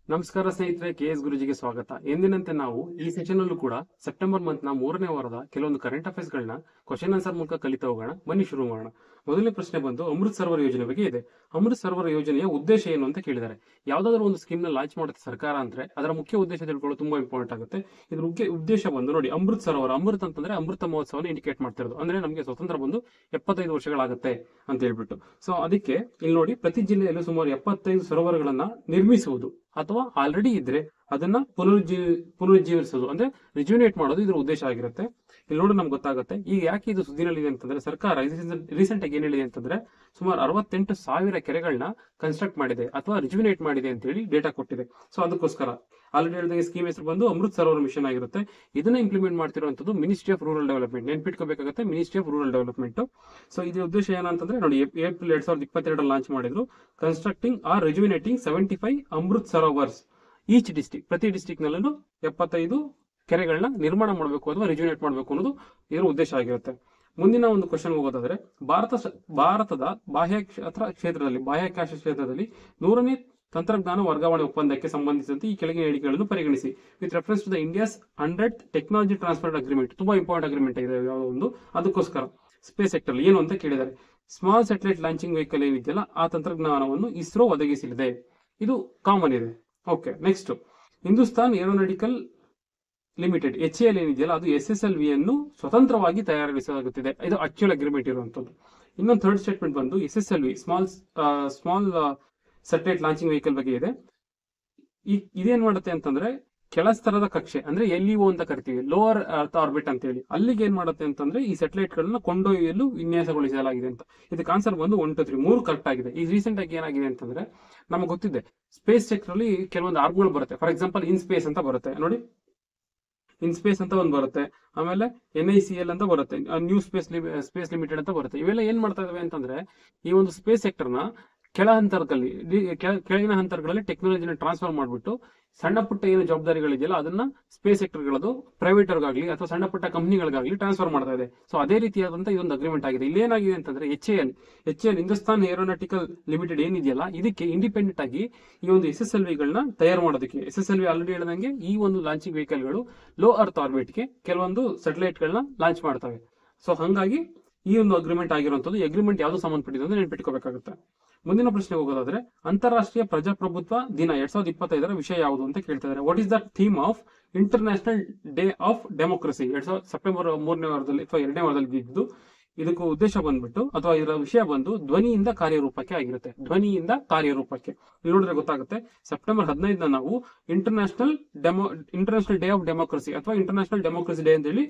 ನಮಸ್ಕಾರ ಸ್ನೇಹಿತರೆ, KS ಗುರುಜಿಗೆ ಸ್ವಾಗತ. ಎಂದಿನಂತೆ ನಾವು ಈ ಸೆಷನ್ ಅಲ್ಲೂ ಕೂಡ ಸೆಪ್ಟೆಂಬರ್ ಮಂತ್ ನ 3ನೇ ವಾರದ ಕೆಲವೊಂದು ಕರೆಂಟ್ ಅಫೇರ್ಸ್ ಗಳನ್ನ ಕ್ವಶನ್ ಆನ್ಸರ್ ಮೂಲಕ ಕಲಿತಾ ಹೋಗೋಣ. ಬನ್ನಿ ಶುರು ಮಾಡೋಣ. ಮೊದಲನೇ ಪ್ರಶ್ನೆ ಬಂದು ಅಮೃತ್ ಸರೋವರ ಯೋಜನೆ ಬಗ್ಗೆ ಇದೆ. ಅಮೃತ್ ಸರೋವರ ಯೋಜನೆಯ ಉದ್ದೇಶ ಏನು ಅಂತ ಕೇಳಿದ್ದಾರೆ. ಯಾವ್ದಾದ್ರು ಒಂದು ಸ್ಕೀಮ್ ನ ಲಾಂಚ್ ಮಾಡುತ್ತೆ ಸರ್ಕಾರ ಅಂದ್ರೆ ಅದರ ಮುಖ್ಯ ಉದ್ದೇಶ ತಿಳ್ಕೊಳ್ಳೋದು ತುಂಬಾ ಇಂಪಾರ್ಟೆಂಟ್ ಆಗುತ್ತೆ. ಇದ್ರ ಮುಖ್ಯ ಉದ್ದೇಶ ಬಂದು ನೋಡಿ, ಅಮೃತ್ ಸರೋವರ, ಅಮೃತ್ ಅಂತಂದ್ರೆ ಅಮೃತ ಮಹೋತ್ಸವನ ಇಂಡಿಕೇಟ್ ಮಾಡ್ತಿರೋದು. ಅಂದ್ರೆ ನಮಗೆ ಸ್ವತಂತ್ರ ಬಂದು 75 ವರ್ಷಗಳಾಗುತ್ತೆ ಅಂತ ಹೇಳ್ಬಿಟ್ಟು. ಸೊ ಅದಕ್ಕೆ ಇಲ್ಲಿ ನೋಡಿ, ಪ್ರತಿ ಜಿಲ್ಲೆಯಲ್ಲೂ ಸುಮಾರು 75 ಸರೋವರಗಳನ್ನ ನಿರ್ಮಿಸುವುದು ಅಥವಾ ಆಲ್ರೆಡಿ ಇದ್ರೆ ಅದನ್ನ ಪುನರುಜ್ಜೀವಿಸೋದು, ಅಂದ್ರೆ ರಿಜ್ಯೂನೇಟ್ ಮಾಡೋದು ಇದ್ರ ಉದ್ದೇಶ ಆಗಿರುತ್ತೆ. ಇಲ್ಲಿ ನೋಡಿ ನಮ್ಗೆ ಗೊತ್ತಾಗುತ್ತೆ ಈಗ ಯಾಕೆ ಇದು ಸುದ್ದಿನಲ್ಲಿದೆ ಅಂತಂದ್ರೆ, ಸರ್ಕಾರ ರೀಸೆಂಟ್ ಆಗಿ ಏನ್ ಹೇಳಿದೆ ಅಂತಂದ್ರೆ ಸುಮಾರು 68,000 ಕೆರೆಗಳನ್ನ ಕನ್ಸ್ಟ್ರಕ್ಟ್ ಮಾಡಿದೆ ಅಥವಾ ರಿಜ್ಯೂನೇಟ್ ಮಾಡಿದೆ ಅಂತ ಹೇಳಿ ಡೇಟಾ ಕೊಟ್ಟಿದೆ. ಸೊ ಅದಕ್ಕೋಸ್ಕರ ಆಲ್ರೆಡಿ ಹೇಳಿದ ಸ್ಕೀಮ್ ಹೆಸರು ಬಂದು ಅಮೃತ್ ಸರೋವರ ಮಿಷನ್ ಆಗಿರುತ್ತೆ. ಇದನ್ನ ಇಂಪ್ಲಿಮೆಂಟ್ ಮಾಡ್ತಿರುವಂತದ್ದು ಮಿನಿಸ್ಟ್ರಿ ಆಫ್ ರೂರಲ್ ಡೆವಲಪ್ಮೆಂಟ್. ನೆನ್ಪಿಟ್ಕೋಬೇಕಾಗುತ್ತೆ, ministry of rural development. So ಇದ್ರ ಉದ್ದೇಶ ಏನಂತಂದ್ರೆ ನೋಡಿ, ಏಪ್ರಿಲ್ 2022 ಲಾಂಚ್ ಮಾಡಿದ್ರು. Constructing or rejuvenating 75 Amrit Sarovars each district. ಪ್ರತಿ ಡಿಸ್ಟ್ರಿಕ್ಟ್ ನಲ್ಲೂ 75 ಕೆರೆಗಳನ್ನ ನಿರ್ಮಾಣ ಮಾಡಬೇಕು ಅಥವಾ ರಿಜ್ಯೂನೇಟ್ ಮಾಡಬೇಕು ಅನ್ನೋದು ಇದರ ಉದ್ದೇಶ ಆಗಿರುತ್ತೆ. ಮುಂದಿನ ಒಂದು ಕ್ವಶನ್ ಹೋಗೋದಾದ್ರೆ, ಭಾರತದ ಬಾಹ್ಯಾಕಾಶ ಕ್ಷೇತ್ರದಲ್ಲಿ 100ನೇ ತಂತ್ರಜ್ಞಾನ ವರ್ಗಾವಣೆ ಒಪ್ಪಂದಕ್ಕೆ ಸಂಬಂಧಿಸಿದಂತೆ ಈ ಕೆಳಗಿನ ಹೇಳಿಕೆಗಳನ್ನು ಪರಿಗಣಿಸಿ. With reference to the India's 100th technology transfer agreement. ತುಂಬಾ ಇಂಪಾರ್ಟೆಂಟ್ ಅಗ್ರಿಮೆಂಟ್ ಇದೆ ಯಾವುದೋ ಒಂದು. ಅದಕ್ಕೋಸ್ಕರ ಸ್ಪೇಸ್ ಸೆಕ್ಟರ್ ಏನು ಅಂತ ಕೇಳಿದ್ದಾರೆ. ಸ್ಮಾಲ್ ಸ್ಯಾಟಲೈಟ್ ಲಾಂಚಿಂಗ್ ವೆಹಿಕಲ್ ಏನಿದೆಯಲ್ಲ ಆ ತಂತ್ರಜ್ಞಾನವನ್ನು ಇಸ್ರೋ ಒದಗಿಸಲಿದೆ. ಇದು ಕಾಮನ್ ಇದೆ. Okay, next Hindustan aeronautical limited HAL ಏನಿದೆಯಲ್ಲ ಅದು SSLV ಅನ್ನು ಸ್ವತಂತ್ರವಾಗಿ ತಯಾರಿಸಲಾಗುತ್ತಿದೆ. ಇದು ಆಕ್ಚುಯಲ್ ಅಗ್ರಿಮೆಂಟ್ ಇರುವಂತದ್ದು. ಇನ್ನೊಂದು ಥರ್ಡ್ ಸ್ಟೇಟ್ಮೆಂಟ್ ಬಂದು SSLV small satellite launching vehicle ಬಗ್ಗೆ ಇದೆ. ಇದೇನ್ ಮಾಡುತ್ತೆ ಅಂತಂದ್ರೆ ಕೆಳಸ್ತರದ ಕಕ್ಷೆ ಅಂದ್ರೆ LEO ಅಂತ ಕರಿತೀವಿ, ಲೋವರ್ ಅರ್ತ್ ಆರ್ಬಿಟ್ ಅಂತ ಹೇಳಿ, ಅಲ್ಲಿಗೆ ಏನ್ ಮಾಡುತ್ತೆ ಅಂತಂದ್ರೆ ಈ ಸ್ಯಾಟಲೈಟ್ ಗಳನ್ನ ಕೊಂಡೊಯ್ಯಲು ವಿನ್ಯಾಸಗೊಳಿಸಲಾಗಿದೆ ಅಂತ. ಇದಕ್ಕೆ ಆನ್ಸರ್ ಬಂದು 1 2 3 3 ಕರೆಕ್ಟ್ ಆಗಿದೆ. ಈಗ ರೀಸೆಂಟ್ ಆಗಿ ಏನಾಗಿದೆ ಅಂತಂದ್ರೆ ನಮಗೆ ಗೊತ್ತಿದೆ, ಸ್ಪೇಸ್ ಸೆಕ್ಟರ್ ಅಲ್ಲಿ ಕೆಲವೊಂದು ಆರ್ಮ್ಗಳು ಬರುತ್ತೆ. ಫಾರ್ ಎಕ್ಸಾಂಪಲ್ ಇನ್ ಸ್ಪೇಸ್ ಅಂತ ಬರುತ್ತೆ ನೋಡಿ, ಇನ್ ಸ್ಪೇಸ್ ಅಂತ ಒಂದು ಬರುತ್ತೆ. ಆಮೇಲೆ NICL ಅಂತ ಬರುತ್ತೆ, ನ್ಯೂ ಸ್ಪೇಸ್ ಲಿಮಿಟೆಡ್ ಅಂತ ಬರುತ್ತೆ. ಇವೆಲ್ಲ ಏನ್ ಮಾಡ್ತಾ ಇದಾವೆ ಅಂತಂದ್ರೆ ಈ ಒಂದು ಸ್ಪೇಸ್ ಸೆಕ್ಟರ್ ನ ಕೆಳಗಿನ ಹಂತಗಳಲ್ಲಿ ಟೆಕ್ನಾಲಜಿನ ಟ್ರಾನ್ಸ್ಫರ್ ಮಾಡಿಬಿಟ್ಟು ಸಣ್ಣ ಪುಟ್ಟ ಏನು ಜವಾಬ್ದಾರಿಗಳಿದೆಯಲ್ಲ ಅದನ್ನ ಸ್ಪೇಸ್ ಸೆಕ್ಟರ್ಗಳದು ಪ್ರೈವೇಟರ್ಗಾಗ್ಲಿ ಅಥವಾ ಸಣ್ಣ ಪುಟ್ಟ ಕಂಪನಿಗಳಿಗಾಗ್ಲಿ ಟ್ರಾನ್ಸ್ಫರ್ ಮಾಡ್ತಾ ಇದೆ. ಸೊ ಅದೇ ರೀತಿಯಾದಂತಹ ಇದೊಂದು ಅಗ್ರಿಮೆಂಟ್ ಆಗಿದೆ. ಇಲ್ಲಿ ಏನಾಗಿದೆ ಅಂತಂದ್ರೆ HAL ಹಿಂದೂಸ್ತಾನ್ ಏರೋನಾಟಿಕಲ್ ಲಿಮಿಟೆಡ್ ಏನಿದೆಯಲ್ಲ ಇದಕ್ಕೆ ಇಂಡಿಪೆಂಡೆಂಟ್ ಆಗಿ ಈ ಒಂದು SSLV ಗಳನ್ನ ತಯಾರು ಮಾಡೋದಕ್ಕೆ, SSLV ಆಲ್ರೆಡಿ ಹೇಳಿದಂಗೆ ಈ ಒಂದು ಲಾಂಚಿಂಗ್ ವೆಹಿಕಲ್ ಗಳು ಲೋ ಅರ್ತ್ ಆರ್ಬಿಟ್ ಗೆ ಕೆಲವೊಂದು ಸ್ಯಾಟಲೈಟ್ ಗಳನ್ನ ಲಾಂಚ್ ಮಾಡ್ತವೆ. ಸೊ ಹಂಗಾಗಿ ಈ ಒಂದು ಅಗ್ರಿಮೆಂಟ್ ಆಗಿರುವಂತದ್ದು. ಈ ಅಗ್ರಿಮೆಂಟ್ ಯಾವುದು ಸಂಬಂಧಪಟ್ಟಿದೆ ಅಂತ ನೆನ್ಪಿಟ್ಕೋಬೇಕಾಗುತ್ತೆ. ಮುಂದಿನ ಪ್ರಶ್ನೆ ಹೋಗೋದಾದ್ರೆ, ಅಂತಾರಾಷ್ಟ್ರೀಯ ಪ್ರಜಾಪ್ರಭುತ್ವ ದಿನ 2025ರ ವಿಷಯ ಯಾವುದು ಅಂತ ಕೇಳ್ತಿದ್ದಾರೆ. What is the theme of international day of democracy? September 3ನೇ ವಾರದಲ್ಲಿ ಅಥವಾ 2ನೇ ವಾರದಲ್ಲಿ ಇದ್ದು. ಇದಕ್ಕೂ ಉದ್ದೇಶ ಬಂದ್ಬಿಟ್ಟು ಅಥವಾ ಇದರ ವಿಷಯ ಬಂದು ಧ್ವನಿಯಿಂದ ಕಾರ್ಯರೂಪಕ್ಕೆ ಆಗಿರುತ್ತೆ. ಧ್ವನಿಯಿಂದ ಕಾರ್ಯರೂಪಕ್ಕೆ. ಇಲ್ಲಿ ನೋಡಿದ್ರೆ ಗೊತ್ತಾಗುತ್ತೆ, ಸೆಪ್ಟೆಂಬರ್ 15ನ ನಾವು ಇಂಟರ್ನ್ಯಾಷನಲ್ ಡೇ ಆಫ್ ಡೆಮೋಕ್ರಸಿ ಅಥವಾ ಇಂಟರ್ನ್ಯಾಷನಲ್ ಡೆಮೋಕ್ರಸಿ ಡೇ ಅಂತ ಹೇಳಿ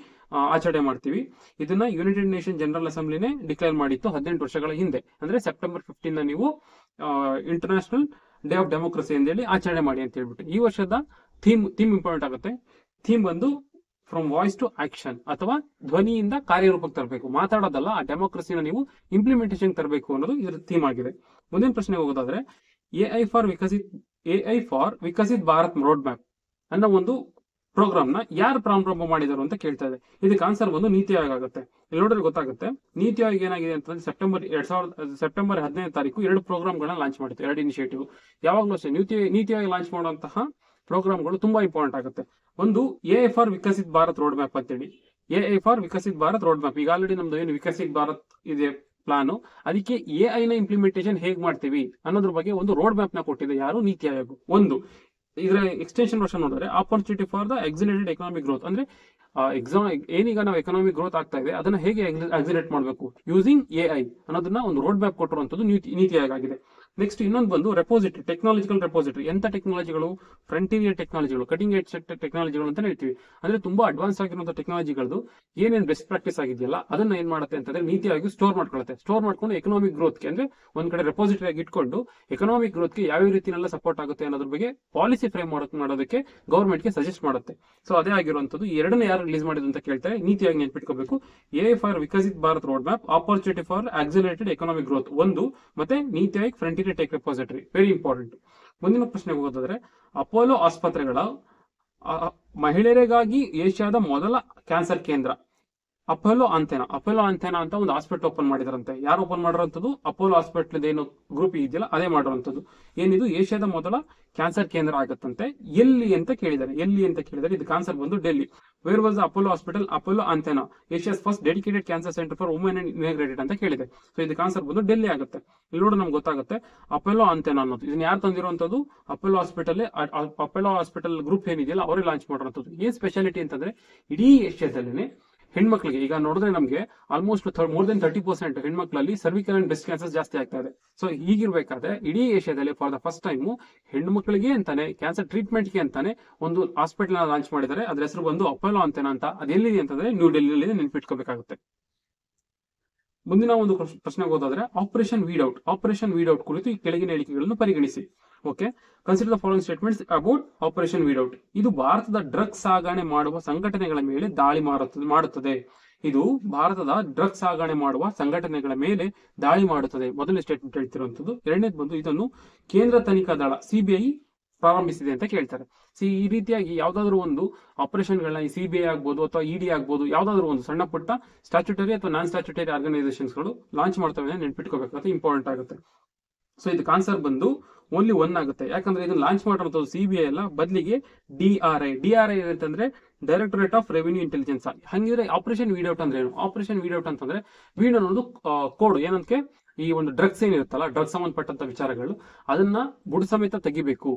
ಆಚರಣೆ ಮಾಡ್ತೀವಿ. ಇದನ್ನ ಯುನೈಟೆಡ್ ನೇಷನ್ ಜನರಲ್ ಅಸೆಂಬ್ಲಿನೇ ಡಿಕ್ಲೇರ್ ಮಾಡಿತ್ತು 18 ವರ್ಷಗಳ ಹಿಂದೆ. ಅಂದ್ರೆ ಸೆಪ್ಟೆಂಬರ್ 15ನ ನೀವು ಇಂಟರ್ನ್ಯಾಷನಲ್ ಡೇ ಆಫ್ ಡೆಮೋಕ್ರಸಿ ಅಂತ ಹೇಳಿ ಆಚರಣೆ ಮಾಡಿ ಅಂತ ಹೇಳ್ಬಿಟ್ಟು. ಈ ವರ್ಷದ ಥೀಮ್ ಇಂಪಾರ್ಟೆಂಟ್ ಆಗುತ್ತೆ. ಥೀಮ್ ಬಂದು ಫ್ರಮ್ ವಾಯ್ಸ್ ಟು ಆಕ್ಷನ್ ಅಥವಾ ಧ್ವನಿಯಿಂದ ಕಾರ್ಯರೂಪಕ್ಕೆ ತರಬೇಕು. ಮಾತಾಡೋದಲ್ಲ, ಆ ಡೆಮೋಕ್ರಸಿನ ನೀವು ಇಂಪ್ಲಿಮೆಂಟೇಷನ್ ತರಬೇಕು ಅನ್ನೋದು ಇದರ ಥೀಮ್ ಆಗಿದೆ. ಮುಂದಿನ ಪ್ರಶ್ನೆ ಹೋಗೋದಾದ್ರೆ, AI for Viksit Bharat road map ಅನ್ನೋ ಒಂದು ಪ್ರೋಗ್ರಾಮ್ ನ ಯಾರು ಪ್ರಾರಂಭ ಮಾಡಿದರು ಅಂತ ಕೇಳ್ತಾ ಇದೆ. ಇದಕ್ಕೆ ಆನ್ಸರ್ ಬಂದು ನೀತಿ ಆಯೋಗ ಆಗುತ್ತೆ. ಇಲ್ಲಿ ನೋಡಿದ್ರೆ ಗೊತ್ತಾಗುತ್ತೆ, ನೀತಿ ಆಯೋಗ ಏನಾಗಿದೆ ಅಂತಂದ್ರೆ ಸೆಪ್ಟೆಂಬರ್ 15ನೇ ತಾರೀಕು 2 ಪ್ರೋಗ್ರಾಮ್ಗಳನ್ನ ಲಾಂಚ್ ಮಾಡಿತ್ತು, 2 ಇನಿಷಿಯೇಟಿವ್. ಯಾವಾಗಲೂ ಅಷ್ಟೇ ನೀತಿ ಆಯೋಗ ಲಾಂಚ್ ಮಾಡುವಂತಹ ಪ್ರೋಗ್ರಾಮ್ಗಳು ತುಂಬಾ ಇಂಪಾರ್ಟೆಂಟ್ ಆಗುತ್ತೆ. ಒಂದು AI for Viksit Bharat road map ಅಂತೇಳಿ. AI for Viksit Bharat road map. ಈಗ ಆಲ್ರೆಡಿ ನಮ್ದು ಏನು ವಿಕಸಿತ್ ಭಾರತ್ ಇದೆ ಪ್ಲಾನು, ಅದಕ್ಕೆ AI ನ ಇಂಪ್ಲಿಮೆಂಟೇಷನ್ ಹೇಗ್ ಮಾಡ್ತೀವಿ ಅನ್ನೋದ್ರ ಬಗ್ಗೆ ಒಂದು ರೋಡ್ ಮ್ಯಾಪ್ ನ ಕೊಟ್ಟಿದೆ ಯಾರು? ನೀತಿ ಆಯೋಗ. ಒಂದು ಇದರ ಎಕ್ಸ್ಟೆನ್ಷನ್ ವರ್ಷನ್ ನೋಡಿದ್ರೆ opportunity for the accelerated economic growth. ಅಂದ್ರೆ ಏನೀಗ ನಾವು ಎಕನಾಮಿಕ್ ಗ್ರೋತ್ ಆಗ್ತಾ ಇದೆ ಅದನ್ನ ಹೇಗೆ ಎಕ್ಸಿಲರೇಟ್ ಮಾಡಬೇಕು ಯೂಸಿಂಗ್ AI ಅನ್ನೋದನ್ನ ಒಂದು ರೋಡ್ ಮ್ಯಾಪ್ ಕೊಟ್ಟಿರುವಂತದ್ದು ನೀತಿ ಆಯೋಗ ಆಗಿದೆ. ನೆಕ್ಸ್ಟ್ ಇನ್ನೊಂದು ಬಂದು ರೆಪೋಸಿಟರಿ, ಟೆಕ್ನಾಲಜಿಕಲ್ ರೆಪೋಸಿಟರಿ. ಎಂತ ಟೆಕ್ನಾಲಜಿಗಳು? ಫ್ರಂಟಿಯರ್ ಟೆಕ್ನಾಲಜಿಗಳು, ಕಟಿಂಗ್ ಎಡ್ಜ್ ಟೆಕ್ನಾಲಜಿಗಳು ಅಂತ ಹೇಳ್ತೀವಿ. ಅಂದ್ರೆ ತುಂಬಾ ಅಡ್ವಾನ್ಸ್ ಆಗಿರುವಂತಹ ಟೆಕ್ನಾಲಜಿಗಳದ್ದು ಏನೇನು ಬೆಸ್ಟ್ ಪ್ರಾಕ್ಟೀಸ್ ಆಗಿದೆಯಲ್ಲ ಅದನ್ನ ಏನ್ ಮಾಡುತ್ತೆ ಅಂತಂದ್ರೆ ನೀತಿ ಆಯೋಗ ಸ್ಟೋರ್ ಮಾಡ್ಕೊಳ್ಳುತ್ತೆ. ಸ್ಟೋರ್ ಮಾಡ್ಕೊಂಡು ಎಕನಾಮಿಕ್ ಗ್ರೋತ್ಗೆ ಅಂದ್ರೆ ಒಂದ್ ಕಡೆ ರೆಪೋಸಿಟರಿ ಆಗಿ ಇಟ್ಕೊಂಡು ಎಕನಾಮಿಕ್ ಗ್ರೋತ್ಗೆ ಯಾವ ರೀತಿನೆಲ್ಲ ಸಪೋರ್ಟ್ ಆಗುತ್ತೆ ಅನ್ನೋದ್ರ ಬಗ್ಗೆ ಪಾಲಿಸಿ ಫ್ರೇಮ್ ಮಾಡೋದಕ್ಕೆ ಗವರ್ಮೆಂಟ್ಗೆ ಸಜೆಸ್ಟ್ ಮಾಡುತ್ತೆ. ಸೊ ಅದೇ ಆಗಿರುವಂತದ್ದು. ಈ ಎರಡನ್ನ ಯಾರು ರಿಲೀಸ್ ಮಾಡಿದ್ರು ಅಂತ ಕೇಳ್ತಾರೆ, NITI Aayog ನೆನ್ಪಿಟ್ಕೋಬೇಕು. AI for Viksit Bharat road map, opportunity for accelerated economic growth ಒಂದು, ಮತ್ತೆ ನೀತಿ Aayog frontier tech repository. Very important. ಮುಂದಿನ ಪ್ರಶ್ನೆಗೆ ಹೋಗೋದಾದ್ರೆ, ಅಪೋಲೋ ಆಸ್ಪತ್ರೆಗಳ ಮಹಿಳೆಯರಿಗಾಗಿ ಏಷ್ಯಾದ ಮೊದಲ ಕ್ಯಾನ್ಸರ್ ಕೇಂದ್ರ ಅಪೋಲೋ ಅಂಥೆನಾ ಅಂತ ಒಂದು ಹಾಸ್ಪಿಟಲ್ ಓಪನ್ ಮಾಡಿದಾರಂತೆ. ಯಾರು ಓಪನ್ ಮಾಡಿರೋಂಥದ್ದು? ಅಪೋಲೋ ಹಾಸ್ಪಿಟಲ್ ಏನು ಗ್ರೂಪ್ ಇದೆಯಲ್ಲ ಅದೇ ಮಾಡಿರೋಂಥದ್ದು. ಏನಿದು ಏಷ್ಯಾದ ಮೊದಲ ಕ್ಯಾನ್ಸರ್ ಕೇಂದ್ರ ಆಗತ್ತಂತೆ. ಎಲ್ಲಿ ಅಂತ ಕೇಳಿದ್ದಾರೆ. ಇದಕ್ಕೆ ಆನ್ಸರ್ ಬಂದು Delhi. Where was Apollo hospital? Apollo Athena Asia's first dedicated cancer centre for women and inaugurated ಅಂತ ಕೇಳಿದೆ. ಸೊ ಇದಕ್ಕೆ ಆನ್ಸರ್ ಬಂದು ಡೆಲ್ಲಿ ಆಗುತ್ತೆ. ಇಲ್ಲಿ ನೋಡಿ ನಮ್ಗೆ ಗೊತ್ತಾಗುತ್ತೆ ಅಪೋಲೋ ಅಂಥೆನಾ ಅನ್ನೋದು. ಇದನ್ನ ಯಾರು ತಂದಿರುವಂತದ್ದು? ಅಪೋಲೋ ಹಾಸ್ಪಿಟಲ್ ಗ್ರೂಪ್ ಏನಿದೆಯಲ್ಲ ಅವರೇ ಲಾಂಚ್ ಮಾಡಿರೋಂಥದ್ದು. ಏನ್ ಸ್ಪೆಷಾಲಿಟಿ ಅಂತಂದ್ರೆ ಇಡೀ ಏಷ್ಯಾದಲ್ಲೇ ಹೆಣ್ಮಕ್ಳಿಗೆ ಈಗ ನೋಡಿದ್ರೆ ನಮಗೆ ಆಲ್ಮೋಸ್ಟ್ ಮೋರ್ ದೆನ್ 30% ಹೆಣ್ಮಕ್ಳಲ್ಲಿ ಸರ್ವಿಕಲ್ ಅಂಡ್ ಬ್ರೆಸ್ಟ್ ಕ್ಯಾನ್ಸರ್ ಜಾಸ್ತಿ ಆಗ್ತಾ ಇದೆ. ಸೊ ಹೀಗಿರ್ಬೇಕಾದ್ರೆ ಇಡೀ ಏಷ್ಯಾದಲ್ಲಿ ಫಾರ್ ದ ಫಸ್ಟ್ ಟೈಮ್ ಹೆಣ್ಮಕ್ಳಿಗೆ ಅಂತಾನೆ ಕ್ಯಾನ್ಸರ್ ಟ್ರೀಟ್ಮೆಂಟ್ಗೆ ಅಂತಾನೆ ಒಂದು ಹಾಸ್ಪಿಟಲ್ ಲಾಂಚ್ ಮಾಡಿದ್ದಾರೆ. ಅದ್ರ ಹೆಸರು ಬಂದು ಅಪೋಲೋ ಅಂಥೆನಾ ಅಂತ. ಅದೆಲ್ಲಿದೆ ಅಂತಂದ್ರೆ ನ್ಯೂ ಡೆಲ್ಲಿಯಲ್ಲಿ ನೆನ್ಪಿಟ್ಕೋಬೇಕಾಗುತ್ತೆ. ಮುಂದಿನ ಒಂದು ಪ್ರಶ್ನೆಗೆ ಹೋದಾದ್ರೆ ಆಪರೇಷನ್ ವೀಡ್ಔಟ್ ಕುರಿತು ಈ ಕೆಳಗಿನ ಹೇಳಿಕೆಗಳನ್ನು ಪರಿಗಣಿಸಿ. Okay, consider the following statements about operation weed out. ಇದು ಭಾರತದ ಡ್ರಗ್ಸ್ ಸಾಗಣೆ ಮಾಡುವ ಸಂಘಟನೆಗಳ ಮೇಲೆ ದಾಳಿ ಮಾಡುತ್ತದೆ. ಇದು ಭಾರತದ ಡ್ರಗ್ಸ್ ಸಾಗಣೆ ಮಾಡುವ ಸಂಘಟನೆಗಳ ಮೇಲೆ ದಾಳಿ ಮಾಡುತ್ತದೆ. ಮೊದಲನೇ ಸ್ಟೇಟ್ಮೆಂಟ್ ಹೇಳ್ತಿರುವಂತದ್ದು. ಎರಡನೇದು ಬಂದು ಇದನ್ನು ಕೇಂದ್ರ ತನಿಖಾ ದಳ CBI ಪ್ರಾರಂಭಿಸಿದೆ ಅಂತ ಕೇಳ್ತಾರೆ. ಈ ರೀತಿಯಾಗಿ ಯಾವ್ದಾದ್ರು ಒಂದು ಆಪರೇಷನ್ಗಳನ್ನ ಈ CBI ಆಗ್ಬೋದು ಅಥವಾ ED ಆಗ್ಬೋದು ಯಾವ್ದಾದ್ರು ಒಂದು ಸಣ್ಣ ಪುಟ್ಟ ಸ್ಟ್ಯಾಚ್ಯುಟರಿ ಅಥವಾ ನಾನ್ ಸ್ಟ್ಯಾಚ್ಯುಟರಿ ಆರ್ಗನೈಸೇಷನ್ಸ್ಗಳು ಲಾಂಚ್ ಮಾಡ್ತವೆ, ನೆನ್ಪಿಟ್ಕೋಬೇಕಾಗುತ್ತೆ, ಇಂಪಾರ್ಟೆಂಟ್ ಆಗುತ್ತೆ. ಸೊ ಇದಕ್ಕೆ ಆನ್ಸರ್ ಬಂದು ಓನ್ಲಿ 1 ಆಗುತ್ತೆ. ಯಾಕಂದ್ರೆ ಇದನ್ನ ಲಾಂಚ್ ಮಾಡಿರೋದು CBI ಅಲ್ಲ, ಬದಲಿಗೆ DRI ಅಂತಂದ್ರೆ ಡೈರೆಕ್ಟರೇಟ್ ಆಫ್ ರೆವಿನ್ಯೂ ಇಂಟೆಲಿಜೆನ್ಸ್. ಹಂಗಿದ್ರೆ ಆಪರೇಷನ್ ವೀಡ್ಔಟ್ ಅಂದ್ರೆ ಏನು? ಆಪರೇಷನ್ ವೀಡ್ಔಟ್ ಅಂತಂದ್ರೆ ವೀಡ್ ಅನ್ನೋದು ಕೋಡ್ ಏನಂತೆ, ಈ ಒಂದು ಡ್ರಗ್ಸ್ ಏನಿರುತ್ತಲ್ಲ, ಡ್ರಗ್ಸ್ ಸಂಬಂಧಪಟ್ಟಂತ ವಿಚಾರಗಳು ಅದನ್ನ ಬುಡ ಸಮೇತ ತೆಗಿಬೇಕು,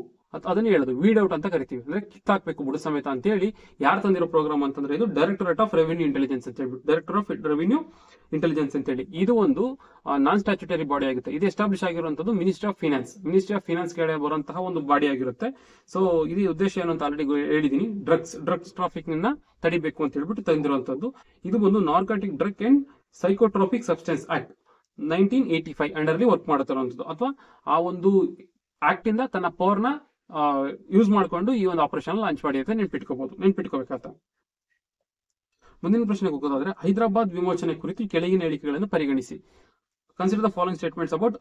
ಅದನ್ನ ಹೇಳೋದು ವೀಡ್ ಔಟ್ ಅಂತ ಕರಿತೀವಿ. ಅಂದ್ರೆ ಕಿತ್ತಾಕ್ಬೇಕು ಬುಡ ಸಮೇತ ಅಂತ ಹೇಳಿ ಯಾರು ತಂದಿರೋ ಪ್ರೋಗ್ರಾಮ್ ಅಂತಂದ್ರೆ ಇದು ಡೈರೆಕ್ಟರೇಟ್ ಆಫ್ ರೆವಿನ್ಯೂ ಇಂಟೆಲಿಜೆನ್ಸ್ ಅಂತ ಹೇಳಿ, ಡೈರೆಕ್ಟರ್ ಆಫ್ ರೆವಿನ್ಯೂ ಇಂಟೆಲಿಜೆನ್ಸ್ ಅಂತ ಹೇಳಿ. ಇದು ಒಂದು ನಾನ್ ಸ್ಟ್ಯಾಚ್ಯುಟರಿ ಬಾಡಿ ಆಗುತ್ತೆ. ಇದು ಎಸ್ಟಾಬ್ಲಿಷ್ ಆಗಿರುವಂತದ್ದು ಮಿನಿಸ್ಟ್ರಿ ಆಫ್ ಫಿನಾನ್ಸ್ ಕೆಳಗೆ ಬರುವಂತಹ ಒಂದು ಬಾಡಿ ಆಗಿರುತ್ತೆ. ಸೊ ಇದು ಉದ್ದೇಶ ಏನು ಅಂತ ಆಲ್ರೆಡಿ ಹೇಳಿದೀನಿ, ಡ್ರಗ್ಸ್ ಟ್ರಾಫಿಕ್ ನಿಂದ ತಡಿಬೇಕು ಅಂತ ಹೇಳ್ಬಿಟ್ಟು ತಂದಿರುವಂತದ್ದು. ಇದು ಒಂದು narcotic drug and psychotropic substance act 1985 ಅಂಡರ್ಲಿ ವರ್ಕ್ ಮಾಡುತ್ತಿರುವಂತದ್ದು, ಅಥವಾ ಆ ಒಂದು ಆಕ್ಟ್ ಇಂದ ತನ್ನ ಪವರ್ ನ ಯೂಸ್ ಮಾಡಿಕೊಂಡು ಈ ಒಂದು ಆಪರೇಷನ್ ಲಾಂಚ್ ಮಾಡಿ ಅಂತ ನೆನ್ಪಿಟ್ಕೋಬೇಕಾಗ್ತದೆ. ಮುಂದಿನ ಪ್ರಶ್ನೆಗೆ ಹೋಗೋದಾದ್ರೆ ಹೈದರಾಬಾದ್ ವಿಮೋಚನೆ ಕುರಿತು ಕೆಳಗಿನ ಹೇಳಿಕೆಗಳನ್ನು ಪರಿಗಣಿಸಿ. Consider the following statements about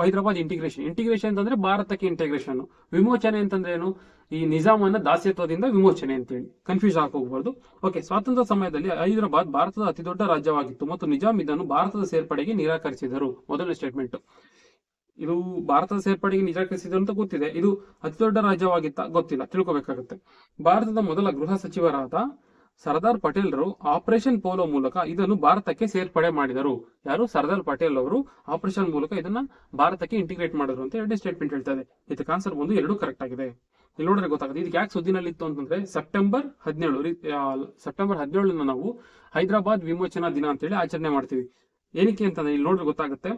Hyderabad integration ಅಂತಂದ್ರೆ ಭಾರತಕ್ಕೆ ಇಂಟಿಗ್ರೇಷನ್. ವಿಮೋಚನೆ ಅಂತಂದ್ರೆ ಏನು? ಈ ನಿಜಾಮನ ದಾಸ್ಯತ್ವದಿಂದ ವಿಮೋಚನೆ ಅಂತೇಳಿ ಕನ್ಫ್ಯೂಸ್ ಹೋಗಬಾರ್ದು. ಓಕೆ, ಸ್ವಾತಂತ್ರ್ಯ ಸಮಯದಲ್ಲಿ ಹೈದರಾಬಾದ್ ಭಾರತದ ಅತಿದೊಡ್ಡ ರಾಜ್ಯವಾಗಿತ್ತು ಮತ್ತು ನಿಜಾಮ್ ಇದನ್ನು ಭಾರತದ ಸೇರ್ಪಡೆಗೆ ನಿರಾಕರಿಸಿದರು. ಮೊದಲನೇ ಸ್ಟೇಟ್ಮೆಂಟ್. ಇದು ಭಾರತದ ಸೇರ್ಪಡೆಗೆ ನಿರಾಕರಿಸಿದರು ಅಂತ ಗೊತ್ತಿದೆ. ಇದು ಅತಿದೊಡ್ಡ ರಾಜ್ಯವಾಗಿತ್ತ ಗೊತ್ತಿಲ್ಲ, ತಿಳ್ಕೊಬೇಕಾಗುತ್ತೆ. ಭಾರತದ ಮೊದಲ ಗೃಹ ಸಚಿವರಾದ ಸರ್ದಾರ್ ಪಟೇಲ್ರು ಆಪರೇಷನ್ ಪೋಲೋ ಮೂಲಕ ಇದನ್ನು ಭಾರತಕ್ಕೆ ಸೇರ್ಪಡೆ ಮಾಡಿದರು. ಯಾರು? ಸರ್ದಾರ್ ಪಟೇಲ್ ಅವರು ಆಪರೇಷನ್ ಮೂಲಕ ಇದನ್ನ ಭಾರತಕ್ಕೆ ಇಂಟಿಗ್ರೇಟ್ ಮಾಡಿದ್ರು ಅಂತ ಎರಡನೇ ಸ್ಟೇಟ್ಮೆಂಟ್ ಹೇಳ್ತಾ ಇದೆ. ಇದಕ್ಕೆ ಆನ್ಸರ್ ಬಂದು 2 ಕರೆಕ್ಟ್ ಆಗಿದೆ. ಇಲ್ಲಿ ನೋಡ್ರೆ ಗೊತ್ತಾಗುತ್ತೆ. ಇದಕ್ಕೆ ಯಾಕೆ ಸುದ್ದಿನಲ್ಲಿ ಇತ್ತು ಅಂತಂದ್ರೆ ಸೆಪ್ಟೆಂಬರ್ 17 ನಾವು ಹೈದರಾಬಾದ್ ವಿಮೋಚನಾ ದಿನ ಅಂತೇಳಿ ಆಚರಣೆ ಮಾಡ್ತೀವಿ. ಏನಕ್ಕೆ ಅಂತಂದ್ರೆ ಇಲ್ಲಿ ನೋಡ್ರೆ ಗೊತ್ತಾಗುತ್ತೆ.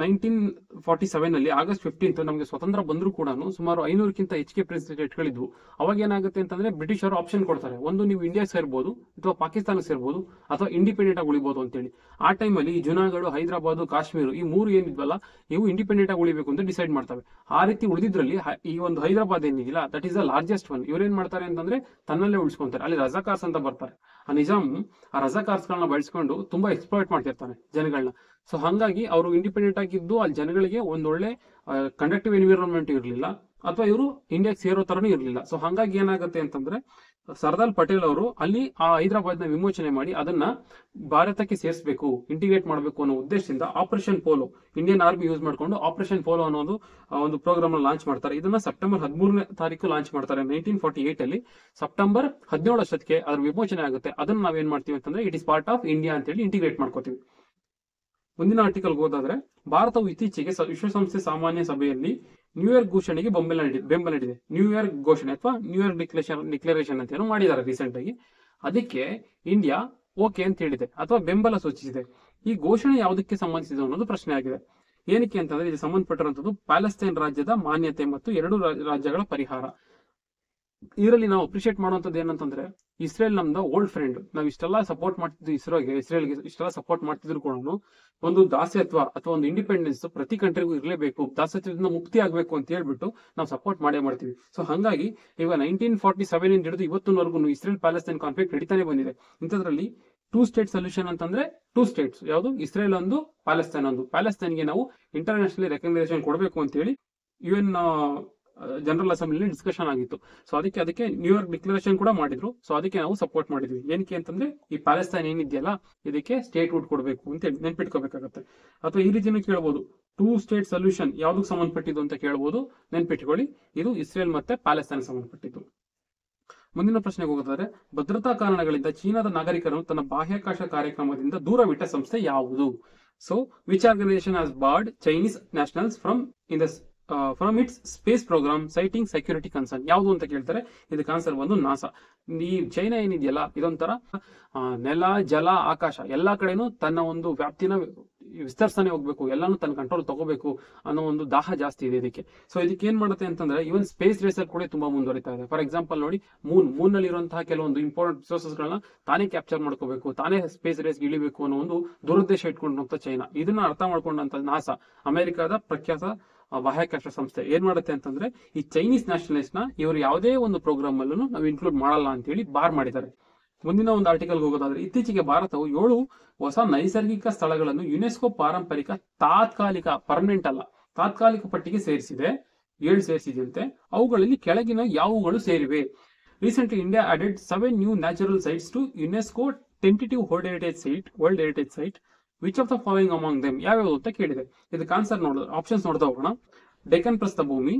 1947 ಅಲ್ಲಿ ಆಗಸ್ಟ್ 15 ನಮಗೆ ಸ್ವತಂತ್ರ ಬಂದ್ರು ಕೂಡ ಸುಮಾರು 500ಕ್ಕಿಂತ ಹೆಚ್ಚಿಗೆ ಪ್ರೆಸಿಡೆಂಟ್ಗಳಿದ್ವು. ಅವಾಗ ಏನಾಗುತ್ತೆ ಅಂತಂದ್ರೆ ಬ್ರಿಟಿಷರು ಆಪ್ಷನ್ ಕೊಡ್ತಾರೆ, ಒಂದು ನೀವು ಇಂಡಿಯಾ ಸೇರ್ಬೋದು ಅಥವಾ ಪಾಕಿಸ್ತಾನ ಸೇರ್ಬೋದು ಅಥವಾ ಇಂಡಿಪೆಂಡೆಂಟ್ ಆಗಿ ಉಳಿಬಹುದು ಅಂತೇಳಿ. ಆ ಟೈಮಲ್ಲಿ ಈ ಜುನಾಗಢ, ಹೈದರಾಬಾದ್, ಕಾಶ್ಮೀರ ಈ 3 ಏನಿದ್ವಲ್ಲ ಇವು ಇಂಡಿಪೆಂಡೆಂಟ್ ಆಗಿ ಉಳಿಬೇಕು ಅಂತ ಡಿಸೈಡ್ ಮಾಡ್ತವೆ. ಆ ರೀತಿ ಉಳಿದಿದ್ರಲ್ಲಿ ಈ ಒಂದು ಹೈದರಾಬಾದ್ ಏನಿಲ್ಲ that is the largest one. ಇವ್ರೇನ್ ಮಾಡ್ತಾರೆ ಅಂತಂದ್ರೆ ತನ್ನಲ್ಲೇ ಉಳಿಸ್ಕೊಂತಾರೆ. ಅಲ್ಲಿ ರಜಾಕಾರ್ಸ್ ಅಂತ ಬರ್ತಾರೆ. ಆ ನಿಜಾಮ್ ಆ ರಜಾಕಾರ್ಸ್ ಗಳನ್ನ ಬಳಸ್ಕೊಂಡು ತುಂಬಾ ಎಕ್ಸ್ಪ್ಲಾಯ್ಟ್ ಮಾಡ್ತಿರ್ತಾನೆ ಜನಗಳನ್ನ. ಸೊ ಹಂಗಾಗಿ ಅವರು ಇಂಡಿಪೆಂಡೆಂಟ್ ಆಗಿದ್ದು ಅಲ್ಲಿ ಜನಗಳಿಗೆ ಒಂದೊಳ್ಳೆ ಕಂಡಕ್ಟಿವ್ ಎನ್ವಿರಾನ್ಮೆಂಟ್ ಇರಲಿಲ್ಲ, ಅಥವಾ ಇವರು ಇಂಡಿಯಾಗೆ ಸೇರೋ ತರನೂ ಇರಲಿಲ್ಲ. ಸೊ ಹಂಗಾಗಿ ಏನಾಗುತ್ತೆ ಅಂತಂದ್ರೆ ಸರ್ದಾರ್ ಪಟೇಲ್ ಅವರು ಅಲ್ಲಿ ಆ ಹೈದರಾಬಾದ್ ನ ವಿಮೋಚನೆ ಮಾಡಿ ಅದನ್ನ ಭಾರತಕ್ಕೆ ಸೇರಿಸಬೇಕು, ಇಂಟಿಗ್ರೇಟ್ ಮಾಡಬೇಕು ಅನ್ನೋ ಉದ್ದೇಶದಿಂದ operation polo, Indian army use ಮಾಡ್ಕೊಂಡು ಆಪರೇಷನ್ ಪೋಲೋ ಅನ್ನೋದು ಒಂದು ಪ್ರೋಗ್ರಾಮ್ ಲಾಂಚ್ ಮಾಡ್ತಾರೆ. ಇದನ್ನ ಸೆಪ್ಟೆಂಬರ್ 13ನೇ ತಾರೀಕು ಲಾಂಚ್ ಮಾಡ್ತಾರೆ 1948 ಅಲ್ಲಿ. ಸೆಪ್ಟೆಂಬರ್ 17 ಅಷ್ಟೊತ್ತಿಗೆ ಅದ್ರ ವಿಮೋಚನೆ ಆಗುತ್ತೆ. ಅದನ್ನ ನಾವೇನ್ ಮಾಡ್ತೀವಿ ಅಂತಂದ್ರೆ it is part of India ಅಂತ ಹೇಳಿ ಇಂಟಿಗ್ರೇಟ್ ಮಾಡ್ಕೋತೀವಿ. ಮುಂದಿನ ಆರ್ಟಿಕಲ್ ಹೋದಾದ್ರೆ ಭಾರತವು ಇತ್ತೀಚೆಗೆ ವಿಶ್ವಸಂಸ್ಥೆ ಸಾಮಾನ್ಯ ಸಭೆಯಲ್ಲಿ ನ್ಯೂಯಾರ್ಕ್ ಘೋಷಣೆಗೆ ಬೆಂಬಲ ನೀಡಿದೆ. ನ್ಯೂಯಾರ್ಕ್ ಘೋಷಣೆ ಅಥವಾ ನ್ಯೂಯಾರ್ಕ್ ಡಿಕ್ಲರೇಷನ್ ಅಂತ ಏನೋ ಮಾಡಿದ್ದಾರೆ ರೀಸೆಂಟ್ ಆಗಿ. ಅದಕ್ಕೆ ಇಂಡಿಯಾ ಓಕೆ ಅಂತ ಹೇಳಿದೆ ಅಥವಾ ಬೆಂಬಲ ಸೂಚಿಸಿದೆ. ಈ ಘೋಷಣೆ ಯಾವುದಕ್ಕೆ ಸಂಬಂಧಿಸಿದೆ ಅನ್ನೋದು ಪ್ರಶ್ನೆ ಆಗಿದೆ. ಏನಕ್ಕೆ ಅಂತಂದ್ರೆ ಇದು ಸಂಬಂಧಪಟ್ಟಿರುವಂತದ್ದು ಪ್ಯಾಲೆಸ್ತೈನ್ ರಾಜ್ಯದ ಮಾನ್ಯತೆ ಮತ್ತು 2 ರಾಜ್ಯಗಳ ಪರಿಹಾರ. ಇದರಲ್ಲಿ ನಾವು ಅಪ್ರಿಶಿಯೇಟ್ ಮಾಡುವಂತದ್ದು ಏನಂತಂದ್ರೆ ಇಸ್ರೇಲ್ ನಮ್ದ ಓಲ್ಡ್ ಫ್ರೆಂಡ್. ನಾವು ಇಷ್ಟೆಲ್ಲ ಸಪೋರ್ಟ್ ಮಾಡ್ತಿದ್ವಿ ಇಸ್ರೇಲ್ಗೆ ಇಷ್ಟೆಲ್ಲ ಸಪೋರ್ಟ್ ಮಾಡ್ತಿದ್ರು ಕೂಡ ಒಂದು ದಾಸ್ಯತ್ವ ಅಥವಾ ಒಂದು ಇಂಡಿಪೆಂಡೆನ್ಸ್ ಪ್ರತಿ ಕಂಟ್ರಿಗೂ ಇರಲೇಬೇಕು, ದಾಸ್ಯತ್ವದಿಂದ ಮುಕ್ತಿ ಆಗ್ಬೇಕು ಅಂತ ಹೇಳ್ಬಿಟ್ಟು ನಾವು ಸಪೋರ್ಟ್ ಮಾಡ್ತೀವಿ. ಸೊ ಹಂಗಾಗಿ ಈಗ 1947 ಇಂದ ಹಿಡಿದು ಇವತ್ತಿನವರೆಗೂ ಇಸ್ರೇಲ್ ಪ್ಯಾಲೆಸ್ತೈನ್ ಕಾನ್ಫ್ಲಿಕ್ಟ್ ನಡೀತಾನೆ ಬಂದಿದೆ. ಇಂಥದ್ರಲ್ಲಿ 2 ಸ್ಟೇಟ್ ಸೊಲ್ಯೂಷನ್ ಅಂತಂದ್ರೆ 2 ಸ್ಟೇಟ್ಸ್, ಯಾವುದು? ಇಸ್ರೇಲ್ ಒಂದು, ಪ್ಯಾಲೆಸ್ತೈನ್ ಒಂದು. ಪ್ಯಾಲೆಸ್ತೈನ್ಗೆ ನಾವು ಇಂಟರ್ನ್ಯಾಷನಲ್ ರೆಕಗ್ನೈಸೇಷನ್ ಕೊಡಬೇಕು ಅಂತ ಹೇಳಿ UN ಜನರಲ್ ಅಸೆಂಬ್ಲಿ ಡಿಸ್ಕಷನ್ ಆಗಿತ್ತು. ಸೊ ಅದಕ್ಕೆ ನ್ಯೂಯಾರ್ಕ್ ಡಿಕ್ಲರೇಷನ್ ಕೂಡ ಮಾಡಿದ್ರು. ಸೊ ಅದಕ್ಕೆ ನಾವು ಸಪೋರ್ಟ್ ಮಾಡಿದ್ವಿ. ಏನಕ್ಕೆ ಅಂತಂದ್ರೆ ಈ ಪ್ಯಾಲೆಸ್ತೈನ್ ಏನಿದೆಯಲ್ಲ ಇದಕ್ಕೆ ಸ್ಟೇಟ್ ಹುಡ್ ಕೊಡಬೇಕು ಅಂತ ಹೇಳಿ ನೆನ್ಪಿಟ್ಕೋಬೇಕಾಗತ್ತೆ. ಅಥವಾ ಈ ರೀತಿನೂ ಕೇಳ್ಬೋದು, 2 ಸ್ಟೇಟ್ ಸೊಲ್ಯೂಷನ್ ಯಾವ್ದಕ್ಕೆ ಸಂಬಂಧಪಟ್ಟಿದ್ದು ಅಂತ ಕೇಳ್ಬೋದು. ನೆನ್ಪಿಟ್ಕೊಳ್ಳಿ, ಇದು ಇಸ್ರೇಲ್ ಮತ್ತೆ ಪ್ಯಾಲೆಸ್ತೈನ್ ಸಂಬಂಧಪಟ್ಟಿದ್ದು. ಮುಂದಿನ ಪ್ರಶ್ನೆಗೆ ಹೋಗೋದಾದ್ರೆ, ಭದ್ರತಾ ಕಾರಣಗಳಿಂದ ಚೀನಾದ ನಾಗರಿಕರನ್ನು ತನ್ನ ಬಾಹ್ಯಾಕಾಶ ಕಾರ್ಯಕ್ರಮದಿಂದ ದೂರವಿಟ್ಟ ಸಂಸ್ಥೆ ಯಾವುದು? So which organisation has barred Chinese nationals from its space programme citing security concern? ಯಾವುದು ಅಂತ ಕೇಳ್ತಾರೆ. ಇದಕ್ಕೆ ಆನ್ಸರ್ ಬಂದು ನಾಸಾ. ಈ ಚೈನಾ ಏನಿದೆಯಲ್ಲ ಇದೊಂಥರ ನೆಲ, ಜಲ, ಆಕಾಶ ಎಲ್ಲಾ ಕಡೆನೂ ತನ್ನ ಒಂದು ವ್ಯಾಪ್ತಿನ ವಿಸ್ತರಿಸ್ತಾನೆ ಹೋಗ್ಬೇಕು, ಎಲ್ಲಾನು ತನ್ನ ಕಂಟ್ರೋಲ್ ತಗೋಬೇಕು ಅನ್ನೋ ಒಂದು ದಾಹ ಜಾಸ್ತಿ ಇದೆ ಇದಕ್ಕೆ. ಸೊ ಇದಕ್ಕೆ ಏನ್ ಮಾಡುತ್ತೆ ಅಂತಂದ್ರೆ ಇವನ್ ಸ್ಪೇಸ್ ರೇಸರ್ ಕೂಡ ತುಂಬಾ ಮುಂದುವರಿತಾ ಇದೆ. ಫಾರ್ ಎಕ್ಸಾಂಪಲ್ ನೋಡಿ, ಮೂನ್ ನಲ್ಲಿ ಇರುವಂತಹ ಕೆಲವೊಂದು ಇಂಪಾರ್ಟೆಂಟ್ ರಿಸೋರ್ಸಸ್ ಗಳನ್ನ ತಾನೇ ಕ್ಯಾಪ್ಚರ್ ಮಾಡ್ಕೋಬೇಕು, ತಾನೇ ಸ್ಪೇಸ್ ರೇಸ್ ಇಳಿಬೇಕು ಅನ್ನೋ ಒಂದು ದುರುದ್ದೇಶ ಇಟ್ಕೊಂಡಂತ ಚೈನಾ. ಇದನ್ನ ಅರ್ಥ ಮಾಡ್ಕೊಂಡಂತ ನಾಸಾ, ಅಮೆರಿಕದ ಪ್ರಖ್ಯಾತ ಬಾಹ್ಯಾಕಾಶ ಸಂಸ್ಥೆ ಏನ್ ಮಾಡುತ್ತೆ ಅಂತಂದ್ರೆ ಈ ಚೈನೀಸ್ ನ್ಯಾಷನಲಿಸ್ಟ್ ನ ಇವರು ಯಾವುದೇ ಒಂದು ಪ್ರೋಗ್ರಾಮ್ ಅಲ್ಲೂ ನಾವು ಇನ್ಕ್ಲೂಡ್ ಮಾಡಲ್ಲ ಅಂತ ಹೇಳಿ ಬಾರ್ ಮಾಡಿದ್ದಾರೆ. ಮುಂದಿನ ಒಂದು ಆರ್ಟಿಕಲ್ ಹೋಗೋದಾದ್ರೆ, ಇತ್ತೀಚೆಗೆ ಭಾರತವು 7 ಹೊಸ ನೈಸರ್ಗಿಕ ಸ್ಥಳಗಳನ್ನು ಯುನೆಸ್ಕೋ ಪಾರಂಪರಿಕ ತಾತ್ಕಾಲಿಕ ಪಟ್ಟಿಗೆ ಸೇರಿಸಿದೆ. 7 ಸೇರಿಸಿದಂತೆ ಅವುಗಳಲ್ಲಿ ಕೆಳಗಿನ ಯಾವುಗಳು ಸೇರಿವೆ? Recently India added 7 new natural sites to UNESCO tentative World Heritage Site. Which of the following among them? ಯಾವ್ಯಾವುದು ಅಂತ ಕೇಳಿದೆ. ಇದಕ್ಕೆ ಆನ್ಸರ್ ಆಪ್ಷನ್ಸ್ ನೋಡ್ತಾ ಹೋಗೋಣ. ಡೆಕ್ಕನ್ ಪ್ರಸ್ಥಭೂಮಿ,